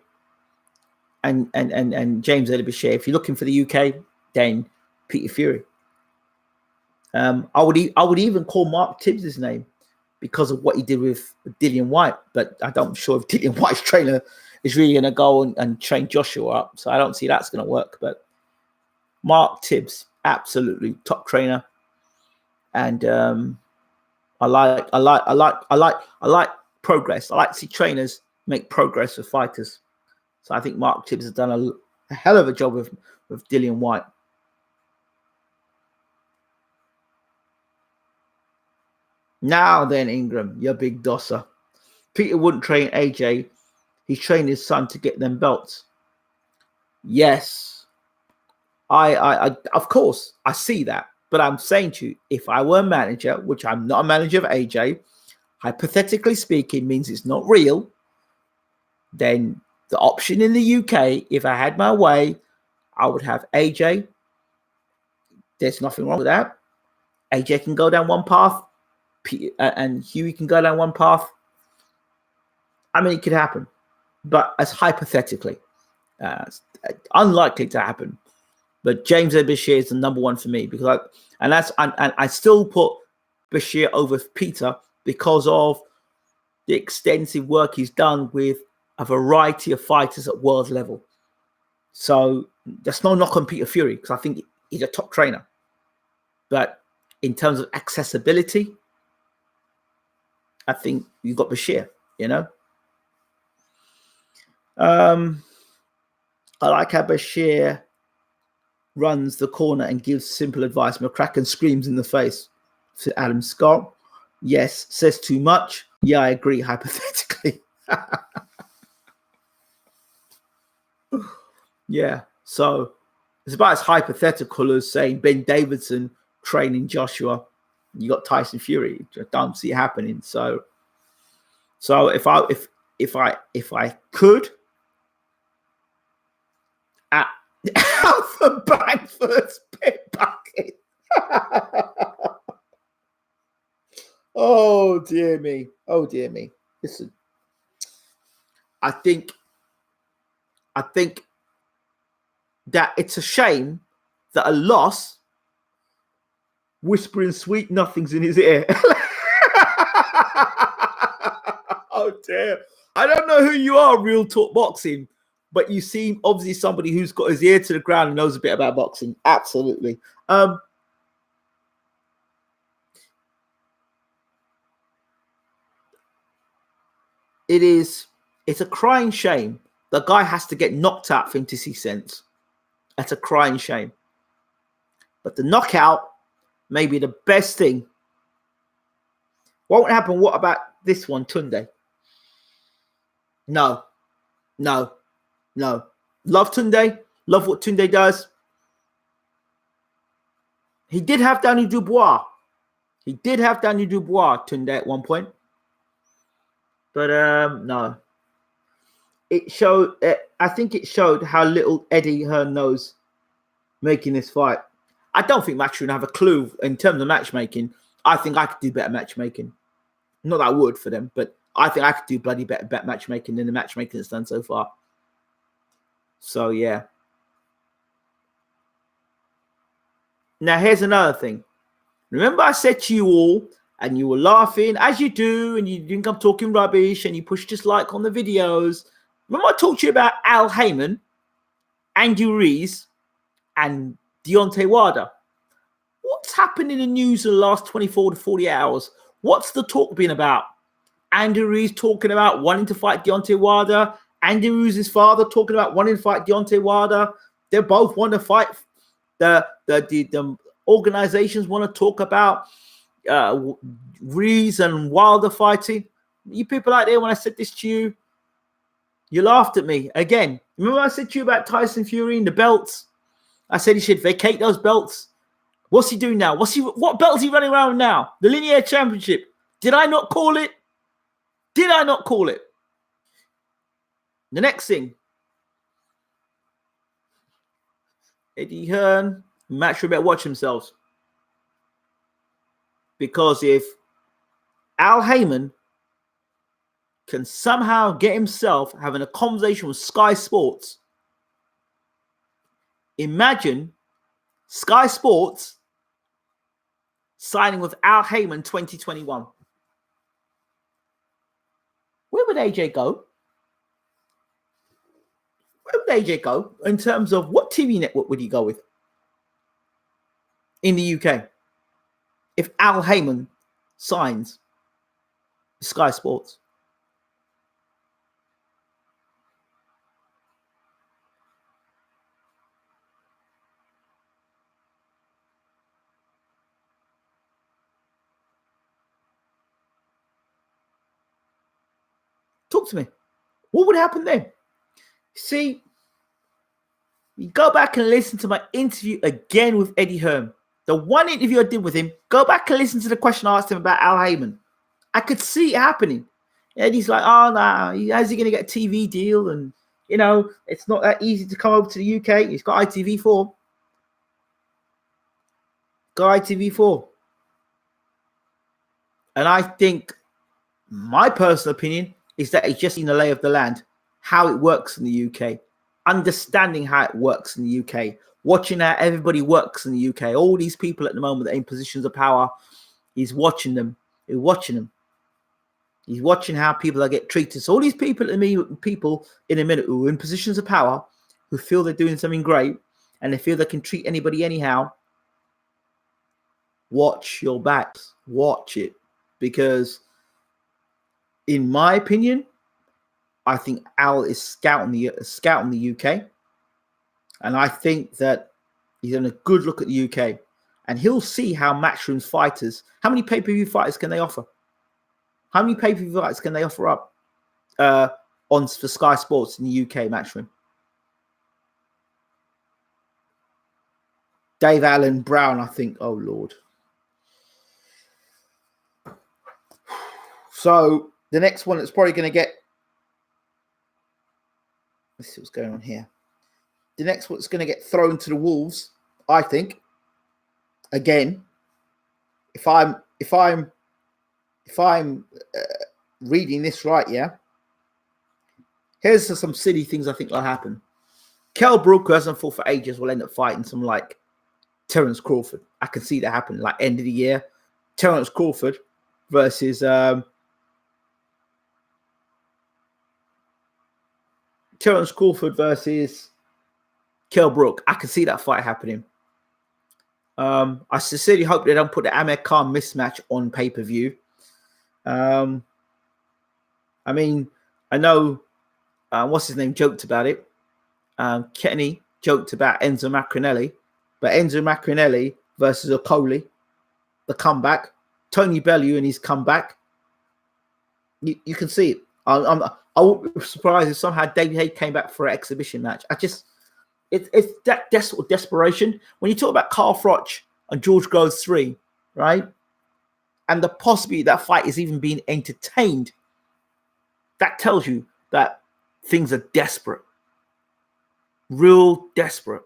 and James Ali Bashir. If you're looking for the UK, then Peter Fury. I would even call Mark Tibbs his name because of what he did with Dillian White. But I'm sure if Dillian White's trainer is really going to go and train Joshua up, so I don't see that's going to work. But Mark Tibbs, absolutely top trainer, and I like progress. I like to see trainers make progress with fighters. So I think Mark Tibbs has done a hell of a job with Dillian White. Now then, Ingram, you big dosser. Peter wouldn't train AJ. He trained his son to get them belts. Yes. I of course, I see that. But I'm saying to you, if I were a manager, which I'm not a manager of AJ, hypothetically speaking, means it's not real, then the option in the UK, if I had my way, I would have AJ. There's nothing wrong with that. AJ can go down one path, and Huey can go down one path. I mean, it could happen, but as hypothetically, unlikely to happen. But James Ed Bashir is the number one for me because I still put Bashir over Peter because of the extensive work he's done with a variety of fighters at world level. So there's no knock on Peter Fury because I think he's a top trainer. But in terms of accessibility, I think you've got Bashir, you know. I like how Bashir runs the corner and gives simple advice. McCracken screams in the face to Adam Scott. Yes, says too much. Yeah, I agree, hypothetically. Yeah, so it's about as hypothetical as saying Ben Davidson training Joshua. You got Tyson Fury. I don't see it happening. So if I could, out the back first pit bucket. Oh dear me. Oh dear me. Listen, I think that it's a shame that a loss whispering sweet nothings in his ear. Oh dear. I don't know who you are, Real Talk Boxing, but you seem obviously somebody who's got his ear to the ground and knows a bit about boxing. Absolutely. It's a crying shame. The guy has to get knocked out for him to see sense. That's a crying shame. But the knockout may be the best thing. Won't happen. What about this one, Tunde? No. Love Tunde. Love what Tunde does. He did have Danny Dubois. Tunde, at one point. But no. It showed. I think it showed how little Eddie Hearn knows making this fight. I don't think Matchroom have a clue in terms of matchmaking. I think I could do better matchmaking. Not that I would for them, but I think I could do bloody better matchmaking than the matchmaking that's done so far. So yeah. Now here's another thing. Remember I said to you all, and you were laughing as you do, and you think I'm talking rubbish, and you push dislike on the videos. Remember I talked to you about Al Heyman, Andy Ruiz, and Deontay Wilder. What's happened in the news in the last 24 to 48 hours? What's the talk been about? Andy Ruiz talking about wanting to fight Deontay Wilder. Andy Ruiz's father talking about wanting to fight Deontay Wilder. They both want to fight. The organizations want to talk about Ruiz and Wilder fighting. You people out there, when I said this to you, you laughed at me. Again, remember I said to you about Tyson Fury and the belts? I said he should vacate those belts. What's he doing now? What belt is he running around with now? The Linear Championship. Did I not call it? The next thing. Eddie Hearn, Matchroom better watch themselves. Because if Al Heyman can somehow get himself having a conversation with Sky Sports, imagine Sky Sports signing with Al Heyman 2021. Where would AJ go? In terms of what TV network would he go with in the UK if Al Heyman signs Sky Sports? Talk to me. What would happen then? See, you go back and listen to my interview again with Eddie Hearn. The one interview I did with him, go back and listen to the question I asked him about Al Heyman. I could see it happening. Eddie's like, oh, no, how's he going to get a TV deal? And, you know, it's not that easy to come over to the UK. He's got ITV4. And I think my personal opinion is that he's just seen the lay of the land, how it works in the UK. understanding how it works in the UK, watching how everybody works in the UK. All these people at the moment that are in positions of power, he's watching them. He's watching them. He's watching how people are get treated. So all these people in a minute who are in positions of power, who feel they're doing something great, and they feel they can treat anybody anyhow. Watch your backs. Watch it, because, in my opinion, I think Al is scouting the UK, and I think that he's having a good look at the UK, and he'll see how Matchroom's fighters. How many pay-per-view fighters can they offer? How many pay-per-view fights can they offer up for Sky Sports in the UK, Matchroom? Dave Allen Brown, I think. Oh, Lord. So the next one that's probably going to get... Let's see what's going on here. The next one's going to get thrown to the wolves, I think. Again, if I'm reading this right, yeah. Here's some silly things I think will happen. Kell Brook, who hasn't fought for ages, will end up fighting some like Terence Crawford. I can see that happen, like end of the year. Terence Crawford versus Kell Brook. I can see that fight happening. I sincerely hope they don't put the Amir Khan mismatch on pay-per-view. I mean, I know what's his name joked about it. Kenny joked about Enzo Maccarinelli, but Enzo Maccarinelli versus Okoli, the comeback. Tony Bellew and his comeback. You can see it. I wouldn't be surprised if somehow David Haye came back for an exhibition match. It's that desperation. When you talk about Carl Froch and George Groves 3, right? And the possibility that fight is even being entertained, that tells you that things are desperate. Real desperate.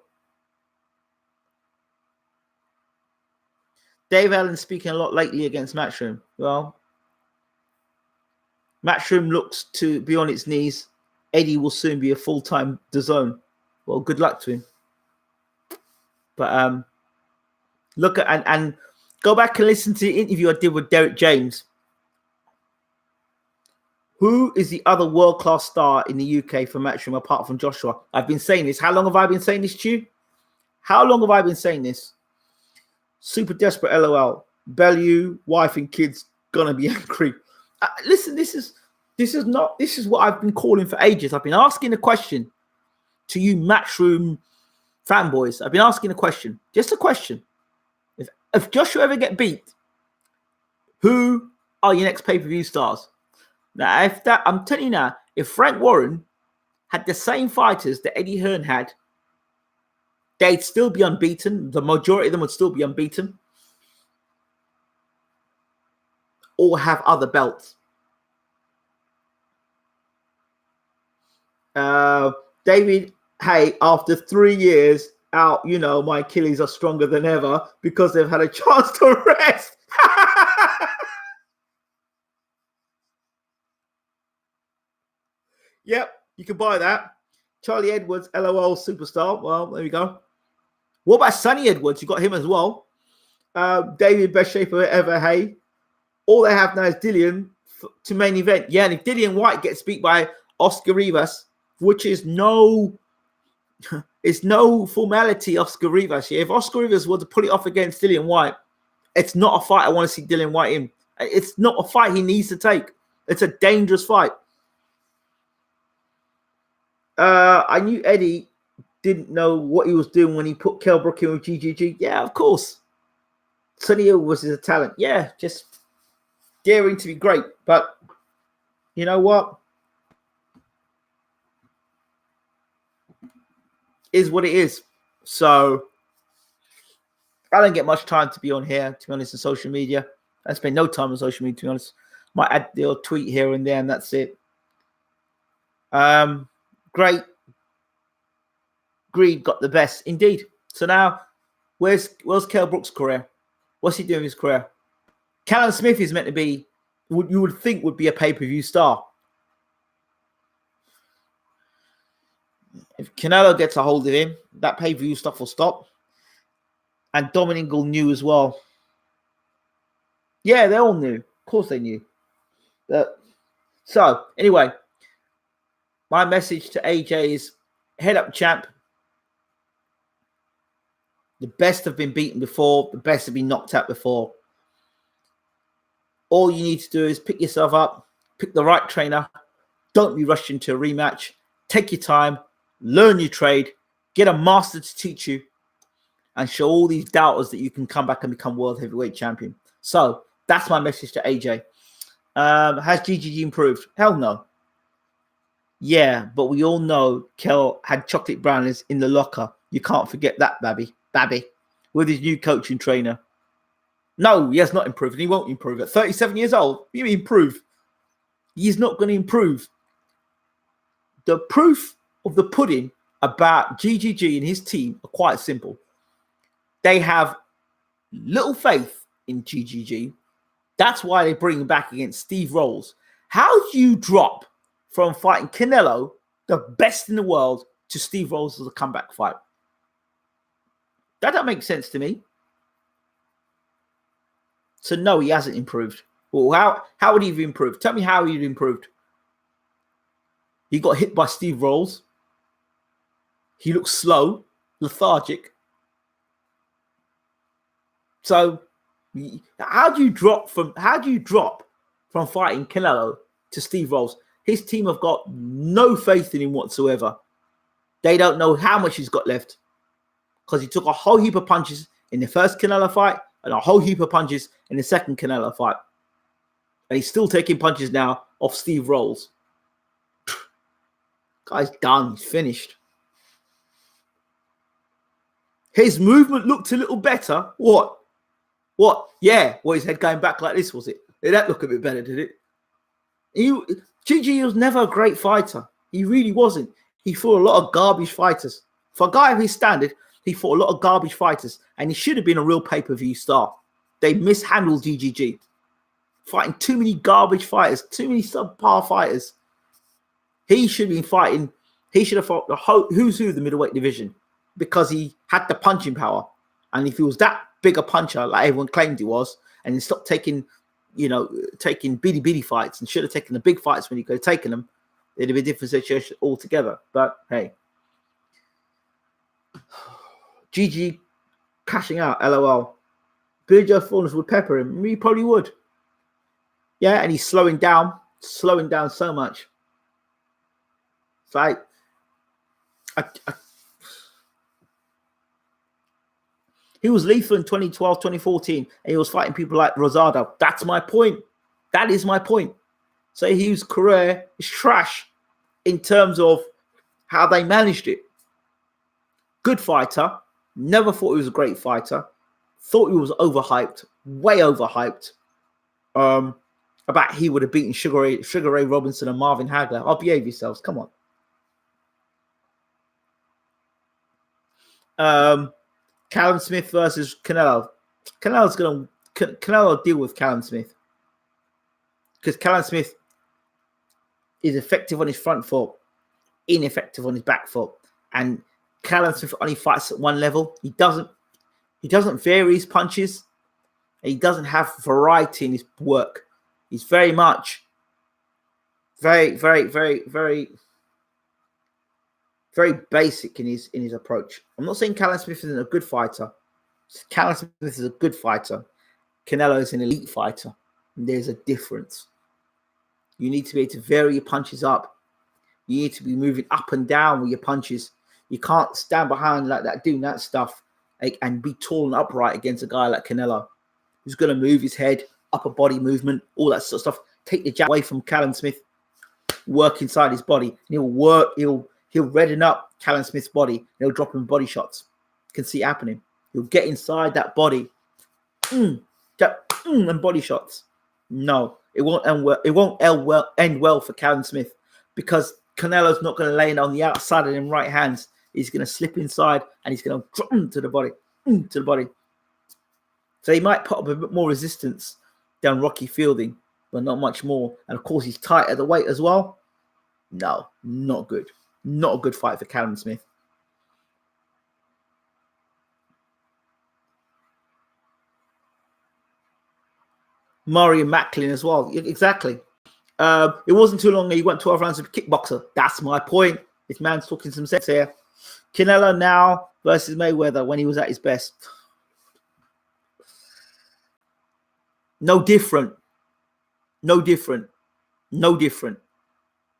Dave Allen speaking a lot lately against Matchroom. Well, Matchroom looks to be on its knees. Eddie will soon be a full-time DAZN. Well, good luck to him. But look at and go back and listen to the interview I did with Derek James. Who is the other world-class star in the UK for Matchroom apart from Joshua? I've been saying this. How long have I been saying this to you? How long have I been saying this? Super desperate, LOL. Bellew, wife and kids gonna be angry. Listen, this is what I've been calling for ages. I've been asking the question to you Matchroom fanboys. I've been asking a question, just a question. If Joshua ever get beat, who are your next pay-per-view stars? Now, I'm telling you now, if Frank Warren had the same fighters that Eddie Hearn had, they'd still be unbeaten. The majority of them would still be unbeaten, or have other belts. David Haye, after 3 years out, my Achilles are stronger than ever because they've had a chance to rest. Yep, you can buy that. Charlie Edwards, LOL superstar. Well, there we go. What about Sonny Edwards? You got him as well. David, best shaper ever, Haye. All they have now is Dillian to main event. Yeah, and if Dillian White gets beat by Oscar Rivas, which is it's no formality, Oscar Rivas. Yeah, if Oscar Rivas were to pull it off against Dillian White, it's not a fight I want to see Dillian White in. It's not a fight he needs to take. It's a dangerous fight. I knew Eddie didn't know what he was doing when he put Kell Brook in with GGG. Yeah, of course. Sonny Hill was his talent. Yeah, just daring to be great. But you know what? Is what it is. So I don't get much time to be on here, to be honest, on social media. I spend no time on social media, to be honest. Might add the odd tweet here and there, and that's it. Great. Greed got the best. Indeed. So now, where's Kell Brook's career? What's he doing with his career? Callum Smith is meant to be, you would think would be a pay-per-view star. If Canelo gets a hold of him, that pay-per-view stuff will stop. And Dominic knew as well. Yeah, they all knew. Of course they knew. So, anyway, my message to AJ is head up, champ. The best have been beaten before. The best have been knocked out before. All you need to do is pick yourself up, pick the right trainer. Don't be rushed into a rematch. Take your time, learn your trade, get a master to teach you, and show all these doubters that you can come back and become world heavyweight champion. So that's my message to AJ. Has GGG improved? Hell no. Yeah, but we all know Kel had chocolate brownies in the locker. You can't forget that, Babby, with his new coaching trainer. No, he has not improved, and he won't improve. At 37 years old, you improve. He's not going to improve. The proof of the pudding about GGG and his team are quite simple. They have little faith in GGG. That's why they bring him back against Steve Rolls. How do you drop from fighting Canelo, the best in the world, to Steve Rolls as a comeback fight? That don't make sense to me. So no, he hasn't improved. Well, how would he have improved? Tell me how he'd improved. He got hit by Steve Rolls. He looks slow, lethargic. So how do you drop from fighting Canelo to Steve Rolls? His team have got no faith in him whatsoever. They don't know how much he's got left because he took a whole heap of punches in the first Canelo fight and a whole heap of punches in the second Canelo fight. And he's still taking punches now off Steve Rolls. Guy's done. He's finished. His movement looked a little better. What? Yeah. Well, his head going back like this, was it? Did that look a bit better, did it? GG was never a great fighter. He really wasn't. He fought a lot of garbage fighters. For a guy of his standard, he fought a lot of garbage fighters. And he should have been a real pay-per-view star. They mishandled GGG. Fighting too many garbage fighters. Too many subpar fighters. He should have been fighting. He should have fought the who's who of the middleweight division because he had the punching power. And if he was that big a puncher like everyone claimed he was, and he stopped taking bitty fights and should have taken the big fights when he could have taken them, it'd have been a different situation altogether. But hey, GG cashing out, LOL. Billy Joe Saunders would pepper him. He probably would. Yeah, and he's slowing down so much. It's like, he was lethal in 2012, 2014, and he was fighting people like Rosado. That's my point. That is my point. So his career is trash in terms of how they managed it. Good fighter. Never thought he was a great fighter. Thought he was overhyped. Way overhyped. About he would have beaten Sugar Ray Robinson and Marvin Hagler. Oh, behave yourselves. Come on. Callum Smith versus Canelo. Canelo will deal with Callum Smith because Callum Smith is effective on his front foot, ineffective on his back foot, and Callum Smith only fights at one level. He doesn't vary his punches. He doesn't have variety in his work. He's very much very basic in his approach. I'm not saying Callum Smith isn't a good fighter. Callum Smith is a good fighter. Canelo is an elite fighter. And there's a difference. You need to be able to vary your punches up. You need to be moving up and down with your punches. You can't stand behind like that doing that stuff and be tall and upright against a guy like Canelo, who's going to move his head, upper body movement, all that sort of stuff. Take the jab away from Callum Smith. Work inside his body. And he'll redden up Callum Smith's body. And he'll drop him body shots. You can see it happening. He'll get inside that body. And body shots. No, it won't end well. It won't end well for Callum Smith because Canelo's not going to lay it on the outside of them right hands. He's going to slip inside and he's going to drop to the body. So he might put up a bit more resistance than Rocky Fielding, but not much more. And of course, he's tight at the weight as well. No, not good. Not a good fight for Callum Smith. Murray and Macklin as well. Exactly. It wasn't too long ago he went 12 rounds of kickboxer. That's my point. This man's talking some sense here. Canelo now versus Mayweather when he was at his best. No different. No different. No different.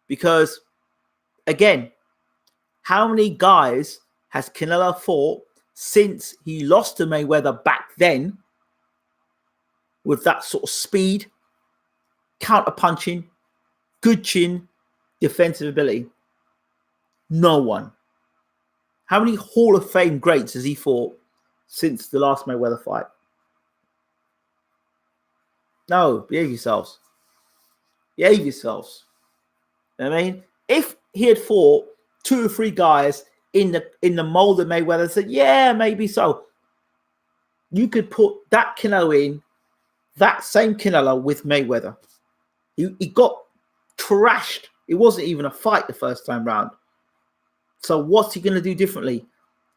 Because, again, how many guys has Canelo fought since he lost to Mayweather back then with that sort of speed, counter-punching, good chin, defensive ability? No one. How many Hall of Fame greats has he fought since the last Mayweather fight? No, behave yourselves. Behave yourselves. You know what I mean? If he had fought 2 or 3 guys in the mold of Mayweather, said, yeah, maybe so. You could put that Canelo in, that same Canelo with Mayweather. He got trashed. It wasn't even a fight the first time round. So what's he going to do differently?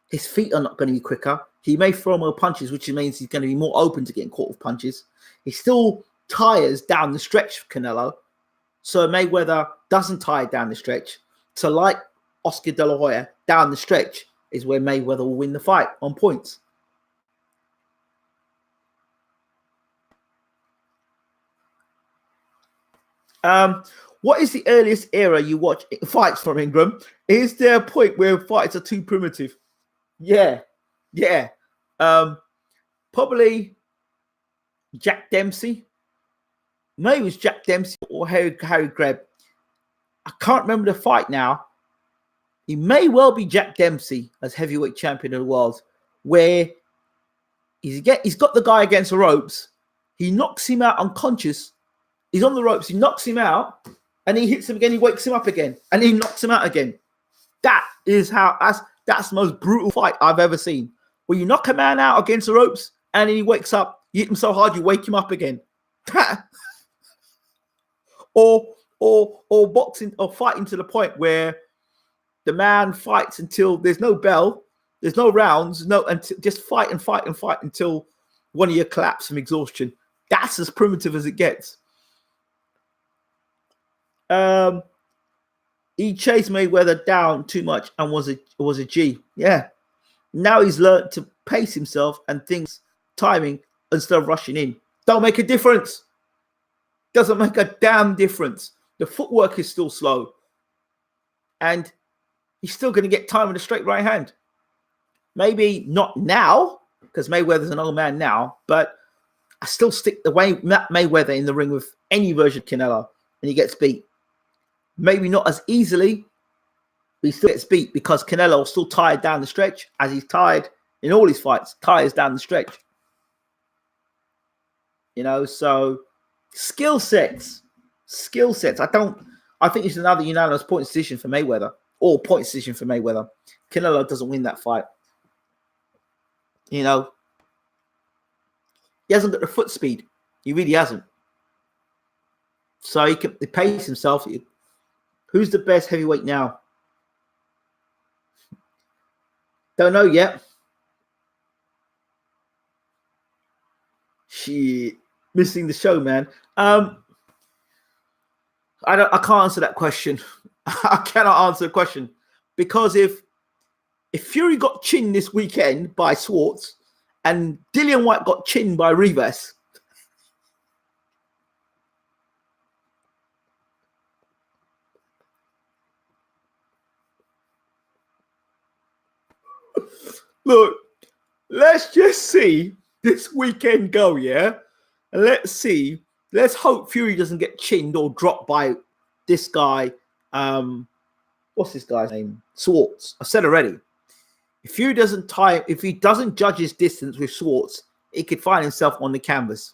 His feet are not going to be quicker. He may throw more punches, which means he's going to be more open to getting caught with punches. He still tires down the stretch for Canelo. So Mayweather doesn't tire down the stretch. So like Oscar De La Hoya, down the stretch is where Mayweather will win the fight on points. What is the earliest era you watch fights from, Ingram? Is there a point where fights are too primitive? Yeah. Probably Jack Dempsey. Maybe it was Jack Dempsey or Harry Greb. I can't remember the fight now. He may well be Jack Dempsey as heavyweight champion of the world, where he's got the guy against the ropes. He knocks him out unconscious. He's on the ropes. He knocks him out, and he hits him again. He wakes him up again, and he knocks him out again. That's the most brutal fight I've ever seen. Where you knock a man out against the ropes, and then he wakes up. You hit him so hard, you wake him up again. or boxing or fighting to the point where the man fights until there's no bell, there's no rounds, just fight until one of you collapses from exhaustion. That's as primitive as it gets. He chased Mayweather down too much and was a G. Yeah. Now he's learned to pace himself and things timing instead of rushing in. Don't make a difference. Doesn't make a damn difference. The footwork is still slow. And he's still going to get time with a straight right hand. Maybe not now, because Mayweather's an old man now, but I still stick the way Mayweather in the ring with any version of Canelo, and he gets beat. Maybe not as easily, but he still gets beat because Canelo is still tired down the stretch, as he's tired in all his fights, tires down the stretch. You know, so skill sets. I think it's another unanimous point decision for Mayweather, or point decision for Mayweather. Canelo doesn't win that fight. You know, he hasn't got the foot speed. He really hasn't. So he can pace himself. Who's the best heavyweight now? Don't know yet. Shit. Missing the show, man. I can't answer that question. I cannot answer the question. Because if Fury got chinned this weekend by Swartz and Dillian White got chinned by Rivas, look, let's just see this weekend go, yeah? And let's see. Let's hope Fury doesn't get chinned or dropped by this guy. What's this guy's name? Swartz. I said already. If Fury if he doesn't judge his distance with Swartz, he could find himself on the canvas.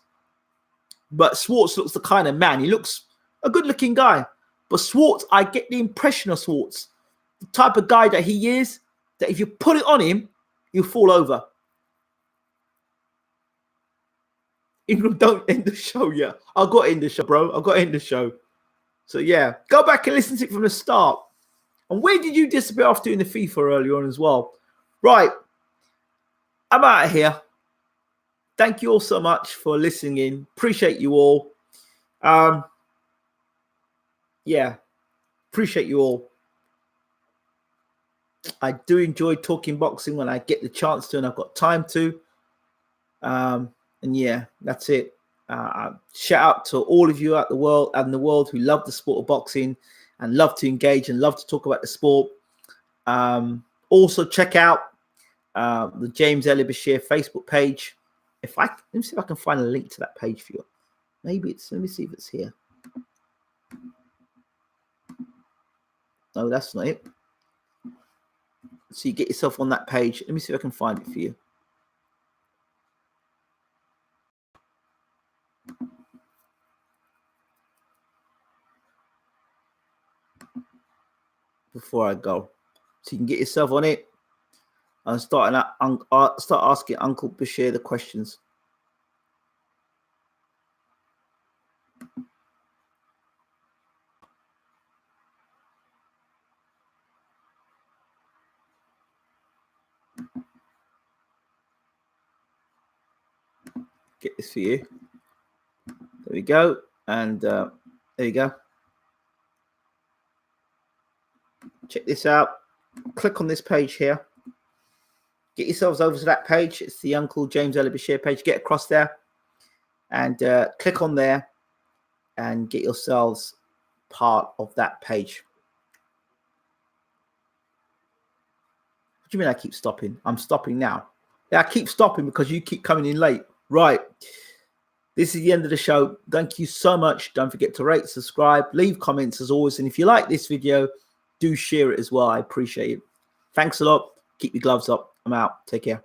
But Swartz looks the kind of man. He looks a good-looking guy. But Swartz, I get the impression of Swartz, the type of guy that he is, that if you put it on him, he'll fall over. Ingram, don't end the show yet. I've got to end the show, bro. I've got to end the show. So, yeah. Go back and listen to it from the start. And where did you disappear off to in the FIFA earlier on as well? Right. I'm out of here. Thank you all so much for listening in. Appreciate you all. Yeah. Appreciate you all. I do enjoy talking boxing when I get the chance to and I've got time to. And yeah, that's it. Shout out to all of you out the world who love the sport of boxing and love to engage and love to talk about the sport. Also check out the James Ellie Bashir Facebook page. Let me see if I can find a link to that page for you. Maybe let me see if it's here. No, that's not it. So you get yourself on that page. Let me see if I can find it for you. Before I go, so you can get yourself on it and start asking Uncle Bashir the questions. Get this for you. There we go, and there you go. Check this out. Click on this page here. Get yourselves over to that page. It's the Uncle James Ellie Bashir page. Get across there and click on there and get yourselves part of that page. What do you mean I keep stopping? I'm stopping now. Yeah, I keep stopping because you keep coming in late. Right. This is the end of the show. Thank you so much. Don't forget to rate, subscribe, leave comments as always. And if you like this video, do share it as well. I appreciate it. Thanks a lot. Keep your gloves up. I'm out. Take care.